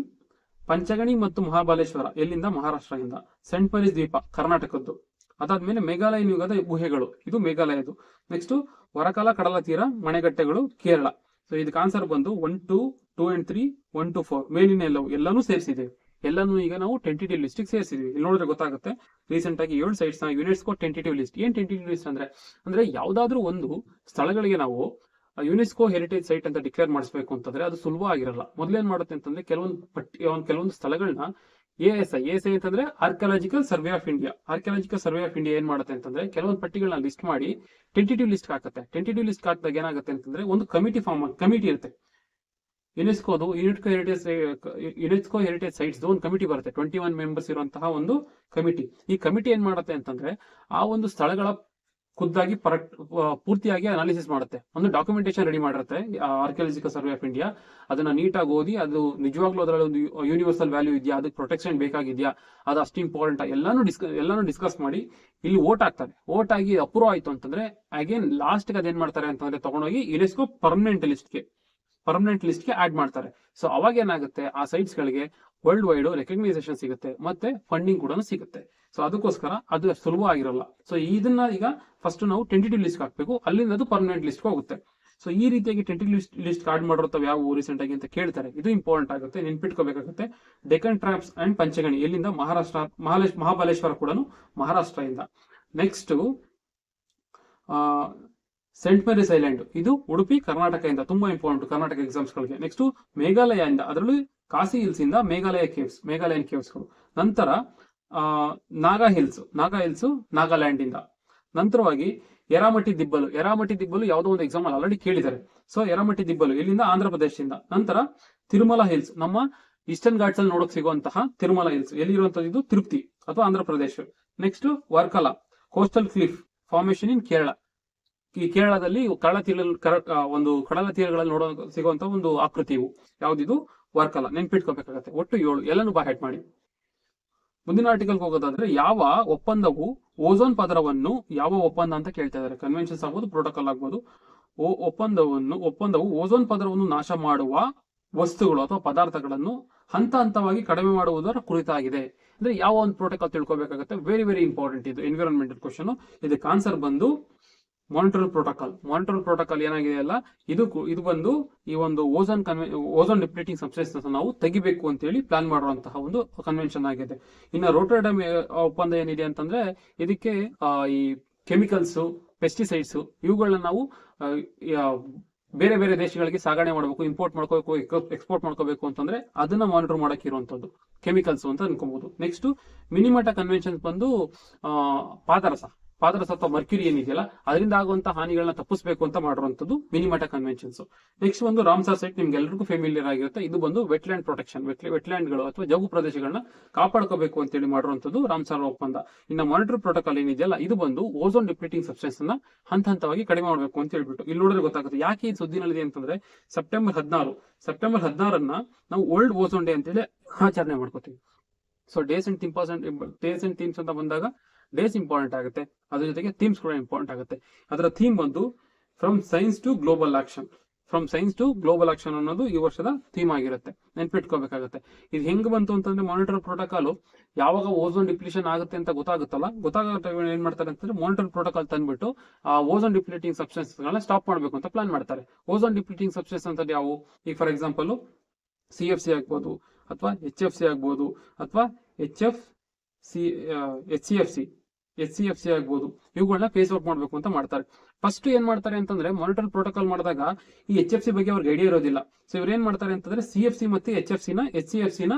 ಪಂಚಗಣಿ ಮತ್ತು ಮಹಾಬಲೇಶ್ವರ ಎಲ್ಲಿಂದ? ಮಹಾರಾಷ್ಟ್ರದಿಂದ. ಸೆಂಟ್ ಮೇರಿಸ್ ದ್ವೀಪ ಕರ್ನಾಟಕದ್ದು. ಅದಾದ್ಮೇಲೆ ಮೇಘಾಲಯ ಯುಗದ ಗುಹೆಗಳು, ಇದು ಮೇಘಾಲಯದು. ನೆಕ್ಸ್ಟ್ ವರಕಾಲ ಕಡಲ ತೀರ ಮಣೆಗಟ್ಟೆಗಳು ಕೇರಳ. ಸೊ ಇದಕ್ಕೆ ಆನ್ಸರ್ ಬಂದು 1, 2, 2 and 3, 1 to 4 ಮೇಲಿನ ಎಲ್ಲಾನು ಸೇರಿಸಿದೆ. ಎಲ್ಲಾನು ಈಗ ನಾವು ಟೆಂಟೇಟಿವ್ ಲಿಸ್ಟ್ ಸೇರಿಸಿದ್ವಿ. ಇಲ್ಲಿ ನೋಡಿದ್ರೆ ಗೊತ್ತಾಗುತ್ತೆ. ರೀಸೆಂಟ್ ಆಗಿ 7 ಸೈಟ್ಸ್ ನ ಯುನೆಸ್ಕೋ ಟೆಂಟೇಟಿವ್ ಲಿಸ್ಟ್. ಏನ್ ಟೆಂಟೇಟಿವ್ ಲಿಸ್ಟ್ ಅಂದ್ರೆ ಯಾವ್ದಾದ್ರು ಒಂದು ಸ್ಥಳಗಳಿಗೆ ನಾವು ಯುನೆಸ್ಕೋ ಹೆರಿಟೇಜ್ ಸೈಟ್ ಅಂತ ಡಿಕ್ಲೇರ್ ಮಾಡಿಸಬೇಕು ಅಂತಂದ್ರೆ ಅದು ಸುಲಭ ಆಗಿರಲ್ಲ. ಮೊದಲೇನ್ ಮಾಡುತ್ತೆ ಅಂತಂದ್ರೆ ಕೆಲವೊಂದು ಸ್ಥಳಗಳನ್ನ ASI ಅಂತಂದ್ರೆ ಆರ್ಕಿಯಾಲಜಿಕಲ್ ಸರ್ವೆ ಆಫ್ ಇಂಡಿಯಾ ಏನ್ ಮಾಡುತ್ತೆ ಅಂತಂದ್ರೆ ಕೆಲವೊಂದು ಪಟ್ಟಿಗಳನ್ನ ಲಿಸ್ಟ್ ಮಾಡಿ ಟೆಂಟೇಟಿವ್ ಲಿಸ್ಟ್ ಹಾಕುತ್ತೆ. ಟೆಂಟೇಟಿವ್ ಲಿಸ್ಟ್ ಹಾಕಿದಾಗ ಏನಾಗುತ್ತೆ ಅಂತಂದ್ರೆ ಒಂದು ಕಮಿಟಿ ಇರುತ್ತೆ. ಯುನೆಸ್ಕೋ ಹೆರಿಟೇಜ್ ಸೈಟ್ಸ್ ಒಂದು ಕಮಿಟಿ ಬರುತ್ತೆ. 21 ಮೆಂಬರ್ಸ್ ಇರುವಂತಹ ಒಂದು ಕಮಿಟಿ. ಈ ಕಮಿಟಿ ಏನ್ ಮಾಡುತ್ತೆ ಅಂತಂದ್ರೆ ಆ ಒಂದು ಸ್ಥಳಗಳ ಖುದ್ದಾಗಿ ಪೂರ್ತಿಯಾಗಿ ಅನಾಲಿಸಿಸ್ ಮಾಡುತ್ತೆ. ಒಂದು ಡಾಕ್ಯುಮೆಂಟೇಶನ್ ರೆಡಿ ಮಾಡಿರುತ್ತೆ ಆರ್ಕಿಯಾಲಜಿಕಲ್ ಸರ್ವೆ ಆಫ್ ಇಂಡಿಯಾ. ಅದನ್ನ ನೀಟಾಗಿ ಓದಿ ಅದು ನಿಜವಾಗ್ಲೂ ಅದರಲ್ಲಿ ಒಂದು ಯೂನಿವರ್ಸಲ್ ವ್ಯಾಲ್ಯೂ ಇದೆಯಾ, ಅದಕ್ಕೆ ಪ್ರೊಟೆಕ್ಷನ್ ಬೇಕಾಗಿದೆಯಾ, ಅದು ಅಷ್ಟು ಇಂಪಾರ್ಟೆಂಟ್ ಎಲ್ಲಾನು ಡಿಸ್ಕಸ್ ಮಾಡಿ ಇಲ್ಲಿ ವೋಟ್ ಆಗ್ತಾರೆ. ವೋಟ್ ಆಗಿ ಅಪ್ರೂವ್ ಆಯ್ತು ಅಂತಂದ್ರೆ ಅಗೇನ್ ಲಾಸ್ಟ್ ಅದೇನ್ ಮಾಡ್ತಾರೆ ಅಂತಂದ್ರೆ ತಗೊಂಡೋಗಿ ಯುನೆಸ್ಕೋ ಪರ್ಮನೆಂಟ್ ಲಿಸ್ಟ್ಗೆ ಆಡ್ ಮಾಡ್ತಾರೆ. ಸೊ ಅವಾಗ ಏನಾಗುತ್ತೆ, ಆ ಸೈಟ್ಸ್ ಗಳಿಗೆ ವರ್ಲ್ಡ್ ವೈಡ್ ರೆಕಗ್ನೈಸೇಷನ್ ಸಿಗುತ್ತೆ, ಮತ್ತೆ ಫಂಡಿಂಗ್ ಕೂಡ ಸಿಗುತ್ತೆ. ಸೊ ಅದಕ್ಕೋಸ್ಕರ ಅದು ಸುಲಭ ಆಗಿರಲ್ಲ. ಸೊ ಇದನ್ನ ಈಗ ಫಸ್ಟ್ ನಾವು ಟೆಂಟೇಟಿವ್ ಲಿಸ್ಟ್ ಹಾಕ್ಬೇಕು, ಅಲ್ಲಿಂದ ಅದು ಪರ್ಮನೆಂಟ್ ಲಿಸ್ಟ್ ಹೋಗುತ್ತೆ. ಸೊ ಈ ರೀತಿಯಾಗಿ ಟೆಂಟೇಟಿವ್ ಲಿಸ್ಟ್ ಆಡ್ ಮಾಡಿರ್ತಾವೆ ಯಾವ ರೀಸೆಂಟ್ ಆಗಿ ಅಂತ ಕೇಳ್ತಾರೆ. ಇದು ಇಂಪಾರ್ಟೆಂಟ್ ಆಗುತ್ತೆ, ನೆನ್ಪಿಟ್ಕೋಬೇಕಾಗುತ್ತೆ. ಡೆಕ್ಕನ್ ಟ್ರಾಪ್ಸ್ ಅಂಡ್ ಪಂಚಗಣಿ ಎಲ್ಲಿಂದ? ಮಹಾಬಲೇಶ್ವರ ಕೂಡ ಮಹಾರಾಷ್ಟ್ರದಿಂದ. ನೆಕ್ಸ್ಟ್ ಸೆಂಟ್ ಮೇರಿಸ್ ಐಲ್ಯಾಂಡ್, ಇದು ಉಡುಪಿ ಕರ್ನಾಟಕದಿಂದ, ತುಂಬಾ ಇಂಪಾರ್ಟೆಂಟ್ ಕರ್ನಾಟಕ ಎಕ್ಸಾಮ್ಸ್ ಗಳಿಗೆ. ನೆಕ್ಸ್ಟ್ ಮೇಘಾಲಯದಿಂದ, ಅದರಲ್ಲೂ ಕಾಸಿ ಹಿಲ್ಸ್ ಇಂದ ಮೇಘಾಲಯನ್ ಕೇವ್ಸ್ಗಳು. ನಂತರ ನಾಗಾ ಹಿಲ್ಸ್ ನಾಗಾಲ್ಯಾಂಡ್ ಇಂದ. ನಂತರವಾಗಿ ಯರಾಮಟಿ ದಿಬ್ಬಲು ಯಾವುದೋ ಒಂದು ಎಕ್ಸಾಮ್ ಅಲ್ಲಿ ಆಲ್ರೆಡಿ ಕೇಳಿದ್ದಾರೆ. ಸೊ ಯರಾಮಟಿ ದಿಬ್ಬಲು ಎಲ್ಲಿಂದ? ಆಂಧ್ರ ಪ್ರದೇಶದಿಂದ. ನಂತರ ತಿರುಮಲ ಹಿಲ್ಸ್, ನಮ್ಮ ಈಸ್ಟರ್ನ್ ಘಾಟ್ಸ್ ಅಲ್ಲಿ ನೋಡಕ್ ಸಿಗುವಂತಹ ತಿರುಮಲ ಹಿಲ್ಸ್ ಎಲ್ಲಿರುವಂತದ್ದು? ಇದು ತಿರುಪತಿ ಅಥವಾ Andhra Pradesh. Next Varkala coastal cliff formation in Kerala. ಈ ಕೇರಳದಲ್ಲಿ ಕಡಲ ತೀರಗಳಲ್ಲಿ ನೋಡೋ ಸಿಗುವಂತ ಒಂದು ಆಕೃತಿ ಇವು. ಯಾವ್ದಿದು? ವರ್ಕಲ. ನೆನ್ಪಿಟ್ಕೋಬೇಕಾಗತ್ತೆ. ಒಟ್ಟು 7 ಎಲ್ಲಾನು ಬಾಹೆಟ್ ಮಾಡಿ. ಮುಂದಿನ ಆರ್ಟಿಕಲ್ ಹೋಗೋದಾದ್ರೆ, ಯಾವ ಒಪ್ಪಂದವು ಓಝೋನ್ ಪದರವನ್ನು, ಯಾವ ಒಪ್ಪಂದ ಅಂತ ಕೇಳ್ತಾ ಇದ್ದಾರೆ. ಕನ್ವೆನ್ಷನ್ಸ್ ಆಗ್ಬೋದು, ಪ್ರೋಟೋಕಾಲ್ ಆಗ್ಬೋದು. ಒಪ್ಪಂದವು ಓಝೋನ್ ಪದರವನ್ನು ನಾಶ ಮಾಡುವ ವಸ್ತುಗಳು ಅಥವಾ ಪದಾರ್ಥಗಳನ್ನು ಹಂತ ಹಂತವಾಗಿ ಕಡಿಮೆ ಮಾಡುವುದರ ಕುರಿತಾಗಿದೆ. ಅಂದ್ರೆ ಯಾವ ಒಂದು ಪ್ರೋಟೋಕಾಲ್ ತಿಳ್ಕೊಬೇಕಾಗುತ್ತೆ. ವೆರಿ ವೆರಿ ಇಂಪಾರ್ಟೆಂಟ್ ಇದು ಎನ್ವಿರಾನ್ಮೆಂಟಲ್ ಕ್ವಶನ್. ಇದಕ್ಕೆ ಆನ್ಸರ್ ಬಂದು ಮಾನಿಟ್ರಲ್ ಪ್ರೋಟೋಕಾಲ್ ಏನಾಗಿದೆ ಅಲ್ಲ, ಇದು ಬಂದು ಈ ಒಂದು ಓಝೋನ್ ಡಿಪ್ಲೀಟಿಂಗ್ ಸಬ್ಸ್ಟೆನ್ಸ್ ನಾವು ತೆಗಿಬೇಕು ಅಂತ ಹೇಳಿ ಪ್ಲಾನ್ ಮಾಡುವಂತಹ ಒಂದು ಕನ್ವೆನ್ಷನ್ ಆಗಿದೆ. ಇನ್ನು ರೋಟರ್ಡಮ್ ಒಪ್ಪಂದ ಏನಿದೆ ಅಂತಂದ್ರೆ ಇದಕ್ಕೆ ಈ ಕೆಮಿಕಲ್ಸ್, ಪೆಸ್ಟಿಸೈಡ್ಸ್ ಇವುಗಳನ್ನ ನಾವು ಬೇರೆ ಬೇರೆ ದೇಶಗಳಿಗೆ ಸಾಗಣೆ ಮಾಡಬೇಕು, ಇಂಪೋರ್ಟ್ ಮಾಡ್ಕೋಬೇಕು, ಎಕ್ಸ್ಪೋರ್ಟ್ ಮಾಡ್ಕೋಬೇಕು ಅಂತಂದ್ರೆ ಅದನ್ನ ಮಾನಿಟರ್ ಮಾಡಕ್ಕೆ ಇರುವಂತದ್ದು ಕೆಮಿಕಲ್ಸ್ ಅಂತ ಅನ್ಕೋಬಹುದು. ನೆಕ್ಸ್ಟ್ ಮಿನಿಮಟ ಕನ್ವೆನ್ಷನ್ ಬಂದು ಪಾದರಸ ಅಥವಾ ಮರ್ಕ್ಯೂರಿ ಏನಿದೆಯಲ್ಲ ಅದರಿಂದ ಆಗುವಂತಹ ಹಾನಿಗಳನ್ನ ತಪ್ಪಿಸಬೇಕು ಅಂತ ಮಾಡಿರುವಂತದ್ದು ಮಿನಿಮಟ ಕನ್ವೆನ್ಷನ್ಸ್. ನೆಕ್ಸ್ಟ್ ಒಂದು ರಾಮ್ಸರ್ ಸೈಟ್, ನಿಮ್ಗೆ ಎಲ್ಲರಿಗೂ ಫೆಮಿಲಿಯರ್ ಆಗಿರುತ್ತೆ. ಇದು ಬಂದು ವೆಟ್ಲ್ಯಾಂಡ್ ಪ್ರೊಟೆಕ್ಷನ್, ವೆಟ್ಲ್ಯಾಂಡ್ಗಳು ಅಥವಾ ಜೌಗು ಪ್ರದೇಶಗಳನ್ನ ಕಾಪಾಡ್ಕೋಬೇಕು ಅಂತ ಹೇಳಿ ಮಾಡಿರುವಂತದ್ದು ರಾಮ್ಸರ್ ಒಪ್ಪಂದ. ಇನ್ನು ಮಾನಿಟರ್ ಪ್ರೋಟೋಕಾಲ್ ಏನಿದೆಯಲ್ಲ ಇದು ಬಂದು ಓಝೋನ್ ಡಿಪ್ಲೀಟಿಂಗ್ ಸಬ್ಸ್ಟೆನ್ಸ್ ಅನ್ನ ಹಂತ ಹಂತವಾಗಿ ಕಡಿಮೆ ಮಾಡಬೇಕು ಅಂತ ಹೇಳ್ಬಿಟ್ಟು. ಇಲ್ಲಿ ನೋಡಿದ್ರೆ ಗೊತ್ತಾಗುತ್ತೆ ಯಾಕೆ ಈ ಸುದ್ದಿನಲ್ಲಿದೆ ಅಂತಂದ್ರೆ ಸೆಪ್ಟೆಂಬರ್ 16 ನಾವು ವರ್ಲ್ಡ್ ಓಝೋನ್ ಡೇ ಅಂತೇಳಿ ಆಚರಣೆ ಮಾಡ್ಕೋತೀವಿ. ಸೊ ಡೇಸ್ ಅಂಡ್ ಥೀಮ್ಸ್ ಅಂತ ಬಂದಾಗ ಡೇಸ್ ಇಂಪಾರ್ಟೆಂಟ್ ಆಗುತ್ತೆ, ಅದ್ರ ಜೊತೆಗೆ ಥೀಮ್ಸ್ ಕೂಡ ಇಂಪಾರ್ಟೆಂಟ್ ಆಗುತ್ತೆ. ಅದರ ಥೀಮ್ ಬಂದು from science to global action. From science to global action ಅನ್ನೋದು ಈ ವರ್ಷದ ಥೀಮ್ ಆಗಿರುತ್ತೆ, ನೆನ್ಪಿಟ್ಕೋಬೇಕಾಗುತ್ತೆ. ಇದು ಹೆಂಗ್ ಬಂತು ಅಂತಂದ್ರೆ ಮಾನಿಟರ್ ಪ್ರೋಟೋಕಾಲ್ ಯಾವಾಗ ಓಝೋನ್ ಡಿಪ್ಲೀಷನ್ ಆಗುತ್ತೆ ಅಂತ ಗೊತ್ತಾಗುತ್ತೆ ಏನ್ ಮಾಡ್ತಾರೆ ಅಂತಂದ್ರೆ ಮಾನಿಟರ್ ಪ್ರೋಟೋಕಾಲ್ ತಂದ್ಬಿಟ್ಟು ಆ ಓಝೋನ್ ಡಿಪ್ಲೀಟಿಂಗ್ ಸಬ್ಸ್ಟೆನ್ಸ್ ಗಳನ್ನ ಸ್ಟಾಪ್ ಮಾಡಬೇಕು ಅಂತ ಪ್ಲಾನ್ ಮಾಡ್ತಾರೆ. ಓಝೋನ್ ಡಿಪ್ಲೀಟಿಂಗ್ ಸಬ್ಸ್ಟೆನ್ಸ್ ಅಂತ ಯಾವುವು? ಈಗ ಫಾರ್ ಎಕ್ಸಾಂಪಲ್ CFC ಆಗ್ಬೋದು, ಅಥವಾ HFC ಆಗ್ಬೋದು, ಅಥವಾ HCFC ಆಗ್ಬೋದು. ಇವುಗಳನ್ನ ಫೇಸ್ ಔಟ್ ಮಾಡಬೇಕು ಅಂತ ಮಾಡ್ತಾರೆ. ಫಸ್ಟ್ ಏನ್ ಮಾಡ್ತಾರೆ ಅಂತಂದ್ರೆ ಮಾನಿಟರ್ ಪ್ರೋಟೋಕಾಲ್ ಮಾಡಿದಾಗ ಈ HFC ಬಗ್ಗೆ ಅವ್ರಿಗೆ ಐಡಿಯಾ ಇರೋದಿಲ್ಲ. ಸೊ ಇವ್ರು ಏನ್ ಮಾಡ್ತಾರೆ ಅಂತಂದ್ರೆ CFC ಮತ್ತೆ HCFC ನ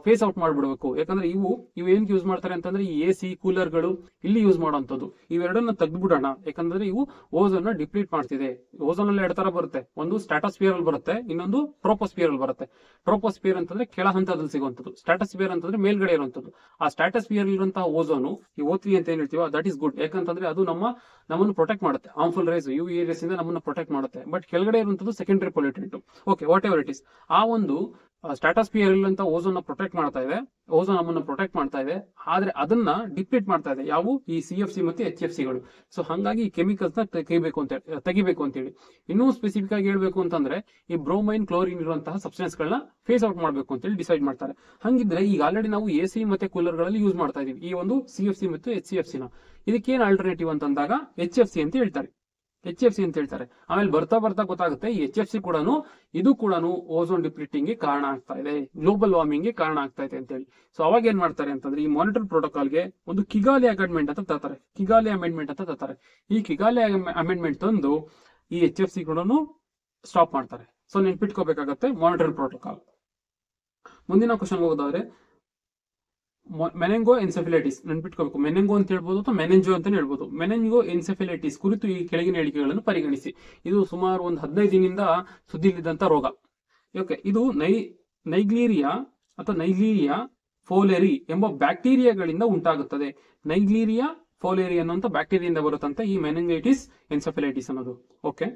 ಫೇಸ್ ಔಟ್ ಮಾಡ್ಬಿಡ್ಬೇಕು. ಯಾಕಂದ್ರೆ ಇವು ಏನ್ ಯೂಸ್ ಮಾಡ್ತಾರೆ ಅಂತಂದ್ರೆ ಈ AC ಕೂಲರ್ಗಳು ಇಲ್ಲಿ ಯೂಸ್ ಮಾಡುವಂತದ್ದು, ಇವೆರಡನ್ನ ತೆಗೆದ್ಬಿಡೋಣ. ಯಾಕಂದ್ರೆ ಇವು ಓಝೋನ್ ನ ಡಿಪ್ಲೀಟ್ ಮಾಡ್ತಿದೆ. ಓಝೋನ್ ಅಲ್ಲಿ 2 ತರ ಬರುತ್ತೆ, ಒಂದು ಸ್ಟ್ರಾಟೋಸ್ಫಿಯರ್ ಅಲ್ಲಿ ಬರುತ್ತೆ, ಇನ್ನೊಂದು ಟ್ರೋಪೋಸ್ಫಿಯರ್ ಅಲ್ಲಿ ಬರುತ್ತೆ. ಟ್ರೋಪೋಸ್ಫಿಯರ್ ಅಂತಂದ್ರೆ ಕೆಳ ಹಂತದಲ್ಲಿ ಸಿಗುವಂತದ್ದು, ಸ್ಟ್ರಾಟೋಸ್ಫಿಯರ್ ಅಂತಂದ್ರೆ ಮೇಲ್ಗಡೆ ಇರುವಂತದ್ದು. ಆ ಸ್ಟ್ರಾಟೋಸ್ಫಿಯರ್ ಇರುವಂತಹ ಓಝೋನು ಈ O3 ಅಂತ ಏನ್ ಹೇಳ್ತೀವೋ ದಟ್ ಇಸ್ ಗುಡ್. ಯಾಕಂತಂದ್ರೆ ಅದು ನಮ್ಮನ್ನು ಪ್ರೊಟೆಕ್ಟ್ ಮಾಡುತ್ತೆ, ಹಾರ್ಮ್ಫುಲ್ ರೈಸ್ UV ರೇಸ್ ಇಂದ ನಮ್ಮನ್ನು ಪ್ರೊಟೆಕ್ಟ್ ಮಾಡುತ್ತೆ. ಬಟ್ ಕೆಳಗಡೆ ಇರುವಂತದ್ದು secondary pollutant. Okay, what ever it is, ಆ ಒಂದು ಸ್ಟ್ರಾಟೋಸ್ಫಿಯರ್ ಇರುವಂತ ಓಝೋನ್ ಪ್ರೊಟೆಕ್ಟ್ ಮಾಡ್ತಾ ಇದೆ, ಓಝೋನ್ ನಮ್ಮನ್ನು ಪ್ರೊಟೆಕ್ಟ್ ಮಾಡ್ತಾ ಇದೆ. ಆದ್ರೆ ಅದನ್ನ ಡಿಪ್ಲೀಟ್ ಮಾಡ್ತಾ ಇದೆ ಯಾವ ಈ CFC ಮತ್ತೆ HFCಗಳು. ಸೊ ಹಾಗಾಗಿ ಈ ಕೆಮಿಕಲ್ಸ್ ನ ತೆಗಿಬೇಕು ಅಂತ ಹೇಳಿ. ಇನ್ನೂ ಸ್ಪೆಸಿಫಿಕ್ ಆಗಿ ಹೇಳ್ಬೇಕು ಅಂತಂದ್ರೆ ಈ ಬ್ರೋಮೈನ್, ಕ್ಲೋರಿನ್ ಇರುವಂತಹ ಸಬ್ಸ್ಟೆನ್ಸ್ ಗಳನ್ನ ಫೇಸ್ ಔಟ್ ಮಾಡಬೇಕು ಅಂತ ಹೇಳಿ ಡಿಸೈಡ್ ಮಾಡ್ತಾರೆ. ಹಂಗಿದ್ರೆ ಈಗ ಆಲ್ರೆಡಿ ನಾವು AC ಮತ್ತೆ ಕೂಲರ್ ಗಳಲ್ಲಿ ಯೂಸ್ ಮಾಡ್ತಾ ಇದೀವಿ ಈ ಒಂದು CFC ಮತ್ತು HCFC ನ. ಇದಕ್ಕೇನ್ ಆಲ್ಟರ್ನೇಟಿವ್ ಅಂತಂದಾಗ HFC ಅಂತ ಹೇಳ್ತಾರೆ. ಆಮೇಲೆ ಬರ್ತಾ ಗೊತ್ತಾಗುತ್ತೆ ಈ HFC ಇದು ಕೂಡ ಓಝೋನ್ ಡಿಪ್ಲೀಟಿಂಗ್ ಗೆ ಕಾರಣ ಆಗ್ತಾ ಇದೆ, ಗ್ಲೋಬಲ್ ವಾರ್ಮಿಂಗ್ ಗೆ ಕಾರಣ ಆಗ್ತಾ ಇದೆ ಅಂತ ಹೇಳಿ. ಸೊ ಅವಾಗ ಏನ್ ಮಾಡ್ತಾರೆ ಅಂತಂದ್ರೆ ಈ ಮಾನಿಟರ್ ಪ್ರೋಟೋಕಾಲ್ ಗೆ ಒಂದು ಕಿಗಾಲಿ ಅಮೆಂಡ್ಮೆಂಟ್ ಅಂತ ತರ್ತಾರೆ. ಈ ಕಿಗಾಲಿ ಅಮೆಂಡ್ಮೆಂಟ್ ತಂದು ಈ HFC ಸ್ಟಾಪ್ ಮಾಡ್ತಾರೆ. ಸೊ ನೆನ್ಪಿಟ್ಕೋಬೇಕಾಗತ್ತೆ ಮಾನಿಟರ್ ಪ್ರೋಟೋಕಾಲ್. ಮುಂದಿನ ಕ್ವಶನ್ ಹೋಗೋದಾದ್ರೆ ಮೆನೆಂಗೋ ಎನ್ಸೆಫಿಲೈಟಿಸ್ ನೆನ್ಪಿಟ್ಕೋಬೇಕು. ಮೆನೆಂಗೋ ಅಂತ ಹೇಳ್ಬೋದು ಅಥವಾ ಮೆನೆಂಜೋ ಅಂತ ಹೇಳ್ಬೋದು. ಮೆನೆಂಗೋ ಎನ್ಸೆಫಿಲೈಟಿಸ್ ಕುರಿತು ಈ ಕೆಳಗಿನ ಹೇಳಿಕೆಗಳನ್ನು ಪರಿಗಣಿಸಿ. ಇದು ಸುಮಾರು ಒಂದು 15 ದಿನದಿಂದ ಸುದ್ದಿಯಲ್ಲಿದ್ದಂತ ರೋಗ. ಓಕೆ, ಇದು ನೈಗ್ಲೀರಿಯಾ ಫೋಲೆರಿ ಎಂಬ ಬ್ಯಾಕ್ಟೀರಿಯಾಗಳಿಂದ ಉಂಟಾಗುತ್ತದೆ. ನೈಗ್ಲೀರಿಯಾ ಫೋಲೆರಿ ಅನ್ನುವಂತ ಬ್ಯಾಕ್ಟೀರಿಯಿಂದ ಬರುತ್ತಂತೆ ಈ ಮೆನೆಂಗೈಟಿಸ್ ಎನ್ಸೆಫಿಲೈಟಿಸ್ ಅನ್ನೋದು. ಓಕೆ,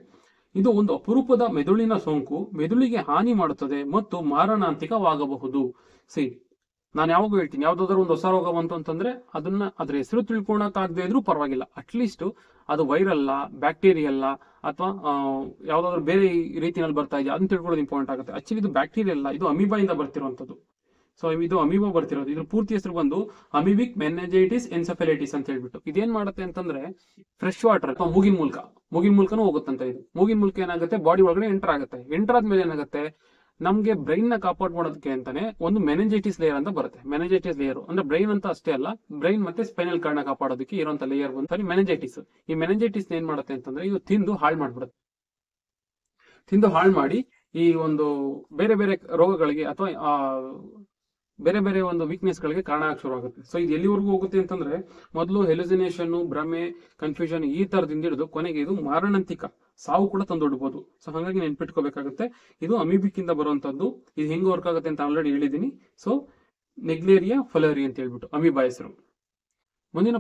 ಇದು ಒಂದು ಅಪರೂಪದ ಮೆದುಳಿನ ಸೋಂಕು, ಮೆದುಳಿಗೆ ಹಾನಿ ಮಾಡುತ್ತದೆ ಮತ್ತು ಮಾರಣಾಂತಿಕವಾಗಬಹುದು. ನಾನು ಯಾವಾಗ ಹೇಳ್ತೀನಿ, ಯಾವ್ದಾದ್ರು ಒಂದು ಹೊಸ ರೋಗ ಬಂತು ಅಂತಂದ್ರೆ ಅದ್ರ ಹೆಸರು ತಿಳ್ಕೊಳಕ್ಕಾಗದೇ ಇದ್ರೂ ಪರವಾಗಿಲ್ಲ, ಅಟ್ಲೀಸ್ಟ್ ಅದು ವೈರಲ್ಲ, ಬ್ಯಾಕ್ಟೀರಿಯಲ್ಲ, ಅಥವಾ ಯಾವ್ದಾದ್ರು ಬೇರೆ ರೀತಿಯಲ್ಲಿ ಬರ್ತಾ ಇದೆ ಅದನ್ನ ತಿಳ್ಕೊಳ್ಳೋದು ಇಂಪಾರ್ಟೆಂಟ್ ಆಗುತ್ತೆ. ಆಕ್ಚುಲಿ ಇದು ಬ್ಯಾಕ್ಟೀರಿಯಾ ಅಲ್ಲ, ಇದು ಅಮೀಬಾ ಇಂದ ಬರ್ತಿರುವಂತದ್ದು. ಸೊ ಇದು ಅಮೀಬಾ ಬರ್ತಿರೋದು. ಇದ್ರ ಪೂರ್ತಿ ಹೆಸರು ಬಂದು ಅಮೀಬಿಕ್ ಮೆನೆಂಜೈಟಿಸ್ ಎನ್ಸೆಫಲೈಟಿಸ್ ಅಂತ ಹೇಳ್ಬಿಟ್ಟು. ಇದೇನ್ ಮಾಡುತ್ತೆ ಅಂತಂದ್ರೆ ಫ್ರೆಶ್ ವಾಟರ್ ಅಥವಾ ಮೂಗಿನ ಮೂಲಕನೂ ಹೋಗುತ್ತಂತ. ಇದು ಮೂಗಿನ ಮೂಲಕ ಏನಾಗುತ್ತೆ, ಬಾಡಿ ಒಳಗಡೆ ಎಂಟರ್ ಆಗುತ್ತೆ. ಎಂಟರ್ ಆದ್ಮೇಲೆ ಏನಾಗುತ್ತೆ, ನಮ್ಗೆ ಬ್ರೈನ್ ನ ಕಾಪಾಡ್ ಮಾಡೋದಕ್ಕೆ ಅಂತಾನೆ ಒಂದು ಮೆನೆಂಜೈಟಿಸ್ ಲೇಯರ್ ಅಂತ ಬರುತ್ತೆ. ಮೆನೆಂಜೈಟಿಸ್ ಲೇಯರ್ ಅಂದ್ರೆ ಬ್ರೈನ್ ಅಂತ ಅಷ್ಟೇ ಅಲ್ಲ, ಬ್ರೈನ್ ಮತ್ತೆ ಸ್ಪೈನಲ್ ಕಾರ್ಡ್ ನ ಕಾಪಾಡೋದಕ್ಕೆ ಇರುವಂತ ಲೇಯರ್ ಬಂದು ಮೆನೆಂಜೈಟಿಸ್. ಈ ಮೆನೆಂಜೈಟಿಸ್ ಏನ್ ಮಾಡುತ್ತೆ ಅಂತಂದ್ರೆ ಇದು ತಿಂದು ಹಾಳು ಮಾಡ್ಬಿಡುತ್ತೆ. ಹಾಳು ಮಾಡಿ ಈ ಒಂದು ಬೇರೆ ರೋಗಗಳಿಗೆ ಅಥವಾ ಬೇರೆ ಒಂದು ವೀಕ್ನೆಸ್ ಗಳಿಗೆ ಕಾರಣ ಆಗಿ ಶುರು ಆಗುತ್ತೆ. ಸೊ ಇದು ಎಲ್ಲಿವರೆಗೂ ಹೋಗುತ್ತೆ ಅಂತಂದ್ರೆ ಮೊದಲು ಹೆಲುಸಿನೇಷನ್, ಭ್ರಮೆ, ಕನ್ಫ್ಯೂಷನ್ ಈ ತರದಿಂದ ಹಿಡಿದು ಕೊನೆಗೆ ಇದು ಮಾರಣಾಂತಿಕ ಸಾವು ಕೂಡ ತಂದೊಡ್ಬಹುದು. ಸೊ ಹಾಗಾಗಿ ನೆನ್ಪಿಟ್ಕೋಬೇಕಾಗುತ್ತೆ, ಇದು ಅಮೀಬಿಕ್ ಇಂದ ಬರುವಂತದ್ದು. ಇದು ಹೆಂಗ್ ವರ್ಕ್ ಆಗುತ್ತೆ ಅಂತ ಆಲ್ರೆಡಿ ಹೇಳಿದೀನಿ. ಸೊ ನೆಗ್ಲೇರಿಯಾ ಫೊಲೆರಿ ಅಂತ ಹೇಳ್ಬಿಟ್ಟು ಅಮೀಬಾ ಹೆಸರು. ಮುಂದಿನ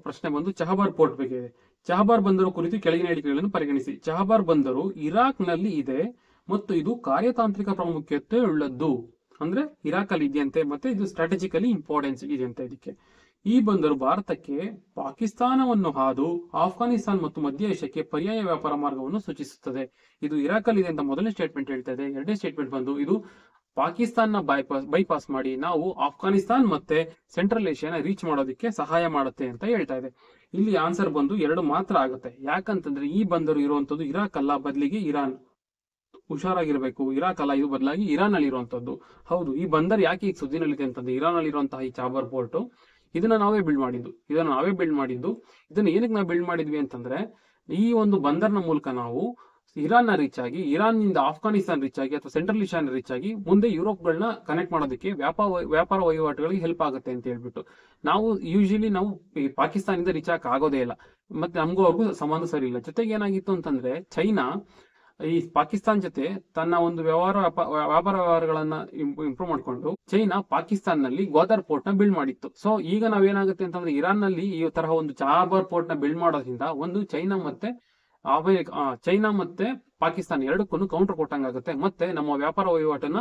ಪ್ರಶ್ನೆ ಬಂದು ಚಹಬಾರ್ ಪೋರ್ಟ್ ಬಗ್ಗೆ ಇದೆ. ಚಹಬಾರ್ ಬಂದರು ಕುರಿತು ಕೆಳಗಿನ ಹೇಳಿಕೆಗಳನ್ನು ಪರಿಗಣಿಸಿ. ಚಹಬಾರ್ ಬಂದರು ಇರಾಕ್ ನಲ್ಲಿ ಇದೆ ಮತ್ತು ಇದು ಕಾರ್ಯತಾಂತ್ರಿಕ ಪ್ರಾಮುಖ್ಯತೆ ಉಳ್ಳದ್ದು. ಅಂದ್ರೆ ಇರಾಕ್ ಅಲ್ಲಿ ಇದೆಯಂತೆ, ಮತ್ತೆ ಇದು ಸ್ಟ್ರಾಟಜಿಕಲಿ ಇಂಪಾರ್ಟೆನ್ಸ್ ಇದೆಯಂತೆ ಇದಕ್ಕೆ. ಈ ಬಂದರು ಭಾರತಕ್ಕೆ ಪಾಕಿಸ್ತಾನವನ್ನು ಹಾದು ಆಫ್ಘಾನಿಸ್ತಾನ್ ಮತ್ತು ಮಧ್ಯ ಏಷ್ಯಾಕ್ಕೆ ಪರ್ಯಾಯ ವ್ಯಾಪಾರ ಮಾರ್ಗವನ್ನು ಸೂಚಿಸುತ್ತದೆ. ಇದು ಇರಾಕ್ ಅಲ್ಲಿ ಇದೆ ಅಂತ ಮೊದಲನೇ ಸ್ಟೇಟ್ಮೆಂಟ್ ಹೇಳ್ತಾ ಇದೆ. ಎರಡನೇ ಸ್ಟೇಟ್ಮೆಂಟ್ ಬಂದು ಇದು ಪಾಕಿಸ್ತಾನ ಬೈಪಾಸ್ ಮಾಡಿ ನಾವು ಆಫ್ಘಾನಿಸ್ತಾನ್ ಮತ್ತೆ ಸೆಂಟ್ರಲ್ ಏಷ್ಯಾನ ರೀಚ್ ಮಾಡೋದಕ್ಕೆ ಸಹಾಯ ಮಾಡುತ್ತೆ ಅಂತ ಹೇಳ್ತಾ ಇದೆ. ಇಲ್ಲಿ ಆನ್ಸರ್ ಬಂದು 2 ಮಾತ್ರ ಆಗುತ್ತೆ. ಯಾಕಂತಂದ್ರೆ ಈ ಬಂದರು ಇರುವಂತದ್ದು ಇರಾಕ್ ಅಲ್ಲ, ಬದಲಿಗೆ ಇರಾನ್. ಹುಷಾರಾಗಿರ್ಬೇಕು, ಇರಾಕ್ ಅಲ್ಲ, ಇದು ಬದಲಾಗಿ ಇರಾನ್ ಅಲ್ಲಿ ಇರುವಂತದ್ದು. ಹೌದು, ಈ ಬಂದರ್ ಯಾಕೆ ಈಗ ಸುದ್ದಿನಲ್ಲಿದೆ ಅಂತಂದ್ರೆ ಇರಾನ್ ಅಲ್ಲಿ ಇರುವಂತಹ ಈ ಚಹಬಾರ್ ಪೋರ್ಟ್ ಇದನ್ನ ನಾವೇ ಬಿಲ್ಡ್ ಮಾಡಿದ್ದು. ಇದನ್ನ ಏನಕ್ಕೆ ನಾವು ಬಿಲ್ಡ್ ಮಾಡಿದ್ವಿ ಅಂತಂದ್ರೆ ಈ ಒಂದು ಬಂದರ್ನ ಮೂಲಕ ನಾವು ಇರಾನ್ ನ ರೀಚ್ ಆಗಿ, ಇರಾನ್ ನಿಂದ ಆಫ್ಘಾನಿಸ್ತಾನ್ ರೀಚ್ ಆಗಿ ಅಥವಾ ಸೆಂಟ್ರಲ್ ಏಷ್ಯಾನ ರೀಚ್ ಆಗಿ ಮುಂದೆ ಯುರೋಪ್ಗಳನ್ನ ಕನೆಕ್ಟ್ ಮಾಡೋದಕ್ಕೆ ವ್ಯಾಪಾರ ವಹಿವಾಟುಗಳಿಗೆ ಹೆಲ್ಪ್ ಆಗುತ್ತೆ ಅಂತ ಹೇಳ್ಬಿಟ್ಟು ನಾವು ಯೂಶಲಿ ಪಾಕಿಸ್ತಾನದಿಂದ ರೀಚ್ ಆಗಕ್ಕೆ ಆಗೋದೇ ಇಲ್ಲ. ಮತ್ತೆ ನಮಗೂ ಅವ್ರಿಗೂ ಸಂಬಂಧ ಸರಿ ಇಲ್ಲ. ಜೊತೆಗೆ ಏನಾಗಿತ್ತು ಅಂತಂದ್ರೆ ಚೈನಾ ಈ ಪಾಕಿಸ್ತಾನ್ ಜೊತೆ ತನ್ನ ಒಂದು ವ್ಯಾಪಾರ ವ್ಯವಹಾರಗಳನ್ನ ಇಂಪ್ರೂವ್ ಮಾಡ್ಕೊಂಡು ಚೈನಾ ಪಾಕಿಸ್ತಾನ್ ನಲ್ಲಿ ಗ್ವಾದರ್ ಪೋರ್ಟ್ ನ ಬಿಲ್ಡ್ ಮಾಡಿತ್ತು. ಸೊ ಈಗ ನಾವೇನಾಗುತ್ತೆ ಅಂತಂದ್ರೆ ಇರಾನ್ ನಲ್ಲಿ ಈ ತರಹ ಒಂದು ಚಹಬಾರ್ ಪೋರ್ಟ್ ನ ಬಿಲ್ಡ್ ಮಾಡೋದ್ರಿಂದ ಒಂದು ಚೈನಾ ಮತ್ತೆ ಪಾಕಿಸ್ತಾನ ಎರಡಕ್ಕೂ ಕೌಂಟರ್ ಕೊಟ್ಟಂಗಾಗುತ್ತೆ. ಮತ್ತೆ ನಮ್ಮ ವ್ಯಾಪಾರ ವಹಿವಾಟನ್ನ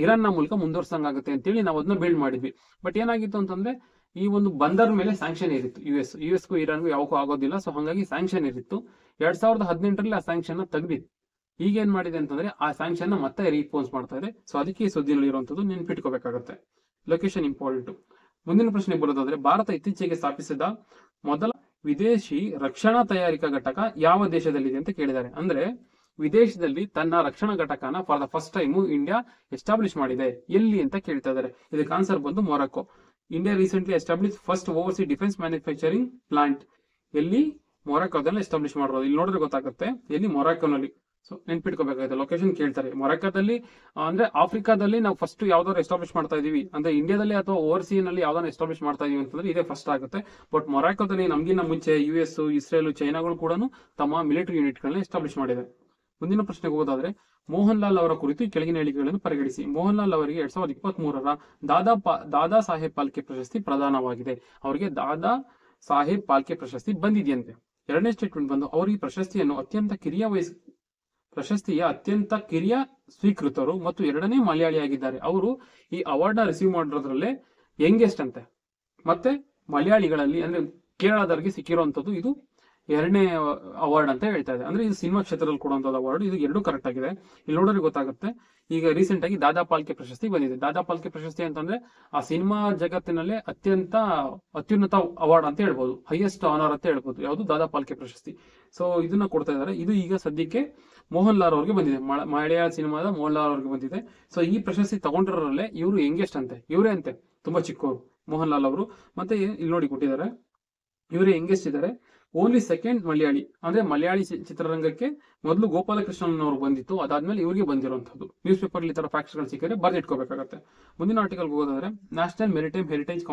ಇರಾನ್ನ ಮೂಲಕ ಮುಂದುವರ್ಸಂಗಾಗುತ್ತೆ ಅಂತೇಳಿ ನಾವು ಅದನ್ನ ಬಿಲ್ಡ್ ಮಾಡಿದ್ವಿ. ಬಟ್ ಏನಾಗಿತ್ತು ಅಂತಂದ್ರೆ ಈ ಒಂದು ಬಂದರ್ ಮೇಲೆ ಸ್ಯಾಂಕ್ಷನ್ ಇರಿತ್ತು ಯುಎಸ್ಗೂ ಇರಾನ್ಗೂ ಯಾವಕ್ಕೂ ಆಗೋದಿಲ್ಲ. ಸೊ ಹಾಗಾಗಿ ಸ್ಯಾಂಕ್ಷನ್ ಇರಿತ್ತು. 2018ರಲ್ಲಿ ಆ ಸ್ಯಾಂಕ್ಷನ್ ತೆಗ್ದಿತ್ತು. ಈಗ ಏನ್ ಮಾಡಿದೆ ಅಂತಂದ್ರೆ ಆ ಸ್ಯಾಂಕ್ಷನ್ ಮತ್ತೆ ರೀಪೋನ್ಸ್ ಮಾಡ್ತಾ ಇದೆ. ಸೊ ಅದಕ್ಕೆ ಈ ಸುದ್ದಿನಲ್ಲಿ ಇರುವಂತದ್ದು ನೆನ್ಪಿಟ್ಕೋಬೇಕಾಗುತ್ತೆ. Location important. ಮುಂದಿನ ಪ್ರಶ್ನೆ ಬರೋದಾದ್ರೆ, ಭಾರತ ಇತ್ತೀಚೆಗೆ ಸ್ಥಾಪಿಸಿದ ಮೊದಲ ವಿದೇಶಿ ರಕ್ಷಣಾ ತಯಾರಿಕಾ ಘಟಕ ಯಾವ ದೇಶದಲ್ಲಿದೆ ಅಂತ ಕೇಳಿದ್ದಾರೆ. ಅಂದ್ರೆ ವಿದೇಶದಲ್ಲಿ ತನ್ನ ರಕ್ಷಣಾ ಘಟಕನ for the first time India establish ಮಾಡಿದೆ, ಎಲ್ಲಿ ಅಂತ ಕೇಳ್ತಾ ಇದ್ದಾರೆ. ಇದಕ್ಕೆ ಆನ್ಸರ್ ಬಂದು Morocco. India recently establish first overseas defence manufacturing plant. ಎಲ್ಲಿ? ಮೊರಾಕೋದಲ್ಲಿ ಎಸ್ಟಾಬ್ಲಿಷ್ ಮಾಡಿರೋದು. ಇಲ್ಲಿ ನೋಡಿದ್ರೆ ಗೊತ್ತಾಗುತ್ತೆ, ಎಲ್ಲಿ? ಮೊರಾಕೋನಲ್ಲಿ. ಸೊ ನೆನ್ಪಿಟ್ಕೋಬೇಕಾಗುತ್ತೆ. ಲೊಕೇಶನ್ ಕೇಳ್ತಾರೆ. ಮೊರಾಕೋದಲ್ಲಿ ಅಂದ್ರೆ ಆಫ್ರಿಕಾದಲ್ಲಿ ನಾವು ಫಸ್ಟ್ ಯಾವ್ದಾದ್ರು ಎಸ್ಟಾಬ್ಲಿಷ್ ಮಾಡ್ತಾ ಇದೀವಿ ಅಂದ್ರೆ ಇಂಡಿಯಾದಲ್ಲಿ ಅಥವಾ ಓವರ್ಸೀನಲ್ಲಿ ಯಾವ್ದಾದ್ರು ಎಸ್ಟಾಬ್ಲಿಷ್ ಮಾಡ್ತಾ ಇದೀವಿ ಅಂತಂದ್ರೆ ಇದೇ ಫಸ್ಟ್ ಆಗುತ್ತೆ. ಬಟ್ ಮೊರಾಕೋದಲ್ಲಿ ನಮ್ಗಿನ್ನ ಮುಂಚೆ US, ಇಸ್ರೇಲ್, ಚೈನಾಗಳು ಕೂಡ ತಮ್ಮ ಮಿಲಿಟರಿ ಯೂನಿಟ್ಗಳನ್ನ ಎಸ್ಟಾಬ್ಲಿಷ್ ಮಾಡಿದೆ. ಮುಂದಿನ ಪ್ರಶ್ನೆಗೆ ಹೋಗೋದಾದ್ರೆ, ಮೋಹನ್ ಲಾಲ್ ಅವರ ಕುರಿತು ಕೆಳಗಿನ ಹೇಳಿಕೆಗಳನ್ನು ಪರಿಗಣಿಸಿ. ಮೋಹನ್ ಲಾಲ್ ಅವರಿಗೆ 2023ರ ದಾದಾ ಸಾಹೇಬ್ ಫಾಲ್ಕೆ ಪ್ರಶಸ್ತಿ ಪ್ರದಾನವಾಗಿದೆ. ಅವರಿಗೆ ದಾದಾ ಸಾಹೇಬ್ ಫಾಲ್ಕೆ ಪ್ರಶಸ್ತಿ ಬಂದಿದೆಯಂತೆ. ಎರಡನೇ ಸ್ಟೇಟ್ಮೆಂಟ್ ಬಂದು, ಅವರು ಈ ಪ್ರಶಸ್ತಿಯ ಅತ್ಯಂತ ಕಿರಿಯ ಸ್ವೀಕೃತರು ಮತ್ತು ಎರಡನೇ ಮಲಯಾಳಿಯಾಗಿದ್ದಾರೆ. ಅವರು ಈ ಅವಾರ್ಡ್ ನ ರಿಸೀವ್ ಮಾಡಿರೋದ್ರಲ್ಲೇ ಯಂಗೆಸ್ಟ್ ಅಂತೆ. ಮತ್ತೆ ಮಲಯಾಳಿಗಳಲ್ಲಿ ಅಂದ್ರೆ ಕೇರಳದವರಿಗೆ ಸಿಕ್ಕಿರುವಂತದ್ದು ಇದು ಎರಡನೇ ಅವಾರ್ಡ್ ಅಂತ ಹೇಳ್ತಾ ಇದೆ. ಅಂದ್ರೆ ಇದು ಸಿನಿಮಾ ಕ್ಷೇತ್ರದಲ್ಲಿ ಕೊಡುವಂತದ್ದು ಅವಾರ್ಡ್. ಇದು ಎರಡು ಕರೆಕ್ಟ್ ಆಗಿದೆ. ಇಲ್ಲಿ ನೋಡಿದ್ರೆ ಗೊತ್ತಾಗುತ್ತೆ. ಈಗ ರೀಸೆಂಟ್ ಆಗಿ ದಾದಾ ಫಾಲ್ಕೆ ಪ್ರಶಸ್ತಿ ಬಂದಿದೆ. ದಾದಾ ಫಾಲ್ಕೆ ಪ್ರಶಸ್ತಿ ಅಂತಂದ್ರೆ ಆ ಸಿನಿಮಾ ಜಗತ್ತಿನಲ್ಲೇ ಅತ್ಯುನ್ನತ ಅವಾರ್ಡ್ ಅಂತ ಹೇಳ್ಬೋದು, ಹೈಯೆಸ್ಟ್ ಆನರ್ ಅಂತ ಹೇಳ್ಬೋದು. ಯಾವುದು? ದಾದಾ ಫಾಲ್ಕೆ ಪ್ರಶಸ್ತಿ. ಸೊ ಇದನ್ನ ಕೊಡ್ತಾ ಇದ್ದಾರೆ. ಇದು ಈಗ ಸದ್ಯಕ್ಕೆ ಮೋಹನ್ ಲಾಲ್ ಅವ್ರಿಗೆ ಬಂದಿದೆ. ಮಲಯಾಳ ಸಿನಿಮಾದ ಮೋಹನ್ ಲಾಲ್ ಅವ್ರಿಗೆ ಬಂದಿದೆ. ಸೊ ಈ ಪ್ರಶಸ್ತಿ ತಗೊಂಡಿರೋರಲ್ಲೇ ಇವರು ಯಂಗೆಸ್ಟ್ ಅಂತೆ, ಇವರೇ ಅಂತೆ, ತುಂಬಾ ಚಿಕ್ಕವರು ಮೋಹನ್ ಲಾಲ್ ಅವರು. ಮತ್ತೆ ಇಲ್ಲಿ ನೋಡಿ ಕೊಟ್ಟಿದ್ದಾರೆ, ಇವರೇ ಯಂಗೆಸ್ಟ್ ಇದ್ದಾರೆ. ಓನ್ಲಿ ಸೆಕೆಂಡ್ ಮಲಯಾಳಿ ಅಂದ್ರೆ ಮಲಯಾಳಿ ಚಿತ್ರರಂಗಕ್ಕೆ ಮೊದಲು ಗೋಪಾಲಕೃಷ್ಣನ್ ಅವರು ಬಂದಿತ್ತು, ಅದಾದ್ಮೇಲೆ ಇವರಿಗೆ ಬಂದಿರುವಂತದ್ದು. ನ್ಯೂಸ್ ಪೇಪರ್ ಈ ತರ ಫ್ಯಾಕ್ಟ್ಸ್ ಗಳು ಸಿಕ್ಕಿದ್ರೆ ಬರ್ದಿಟ್ಕೋಬೇಕಾಗತ್ತೆ. ಮುಂದಿನ ಆರ್ಟಿಕಲ್ ಹೋಗೋದಾದ್ರೆ, ನ್ಯಾಷನಲ್ ಮೆರಿಟೈಮ್ ಹೆರಿಟೇಜ್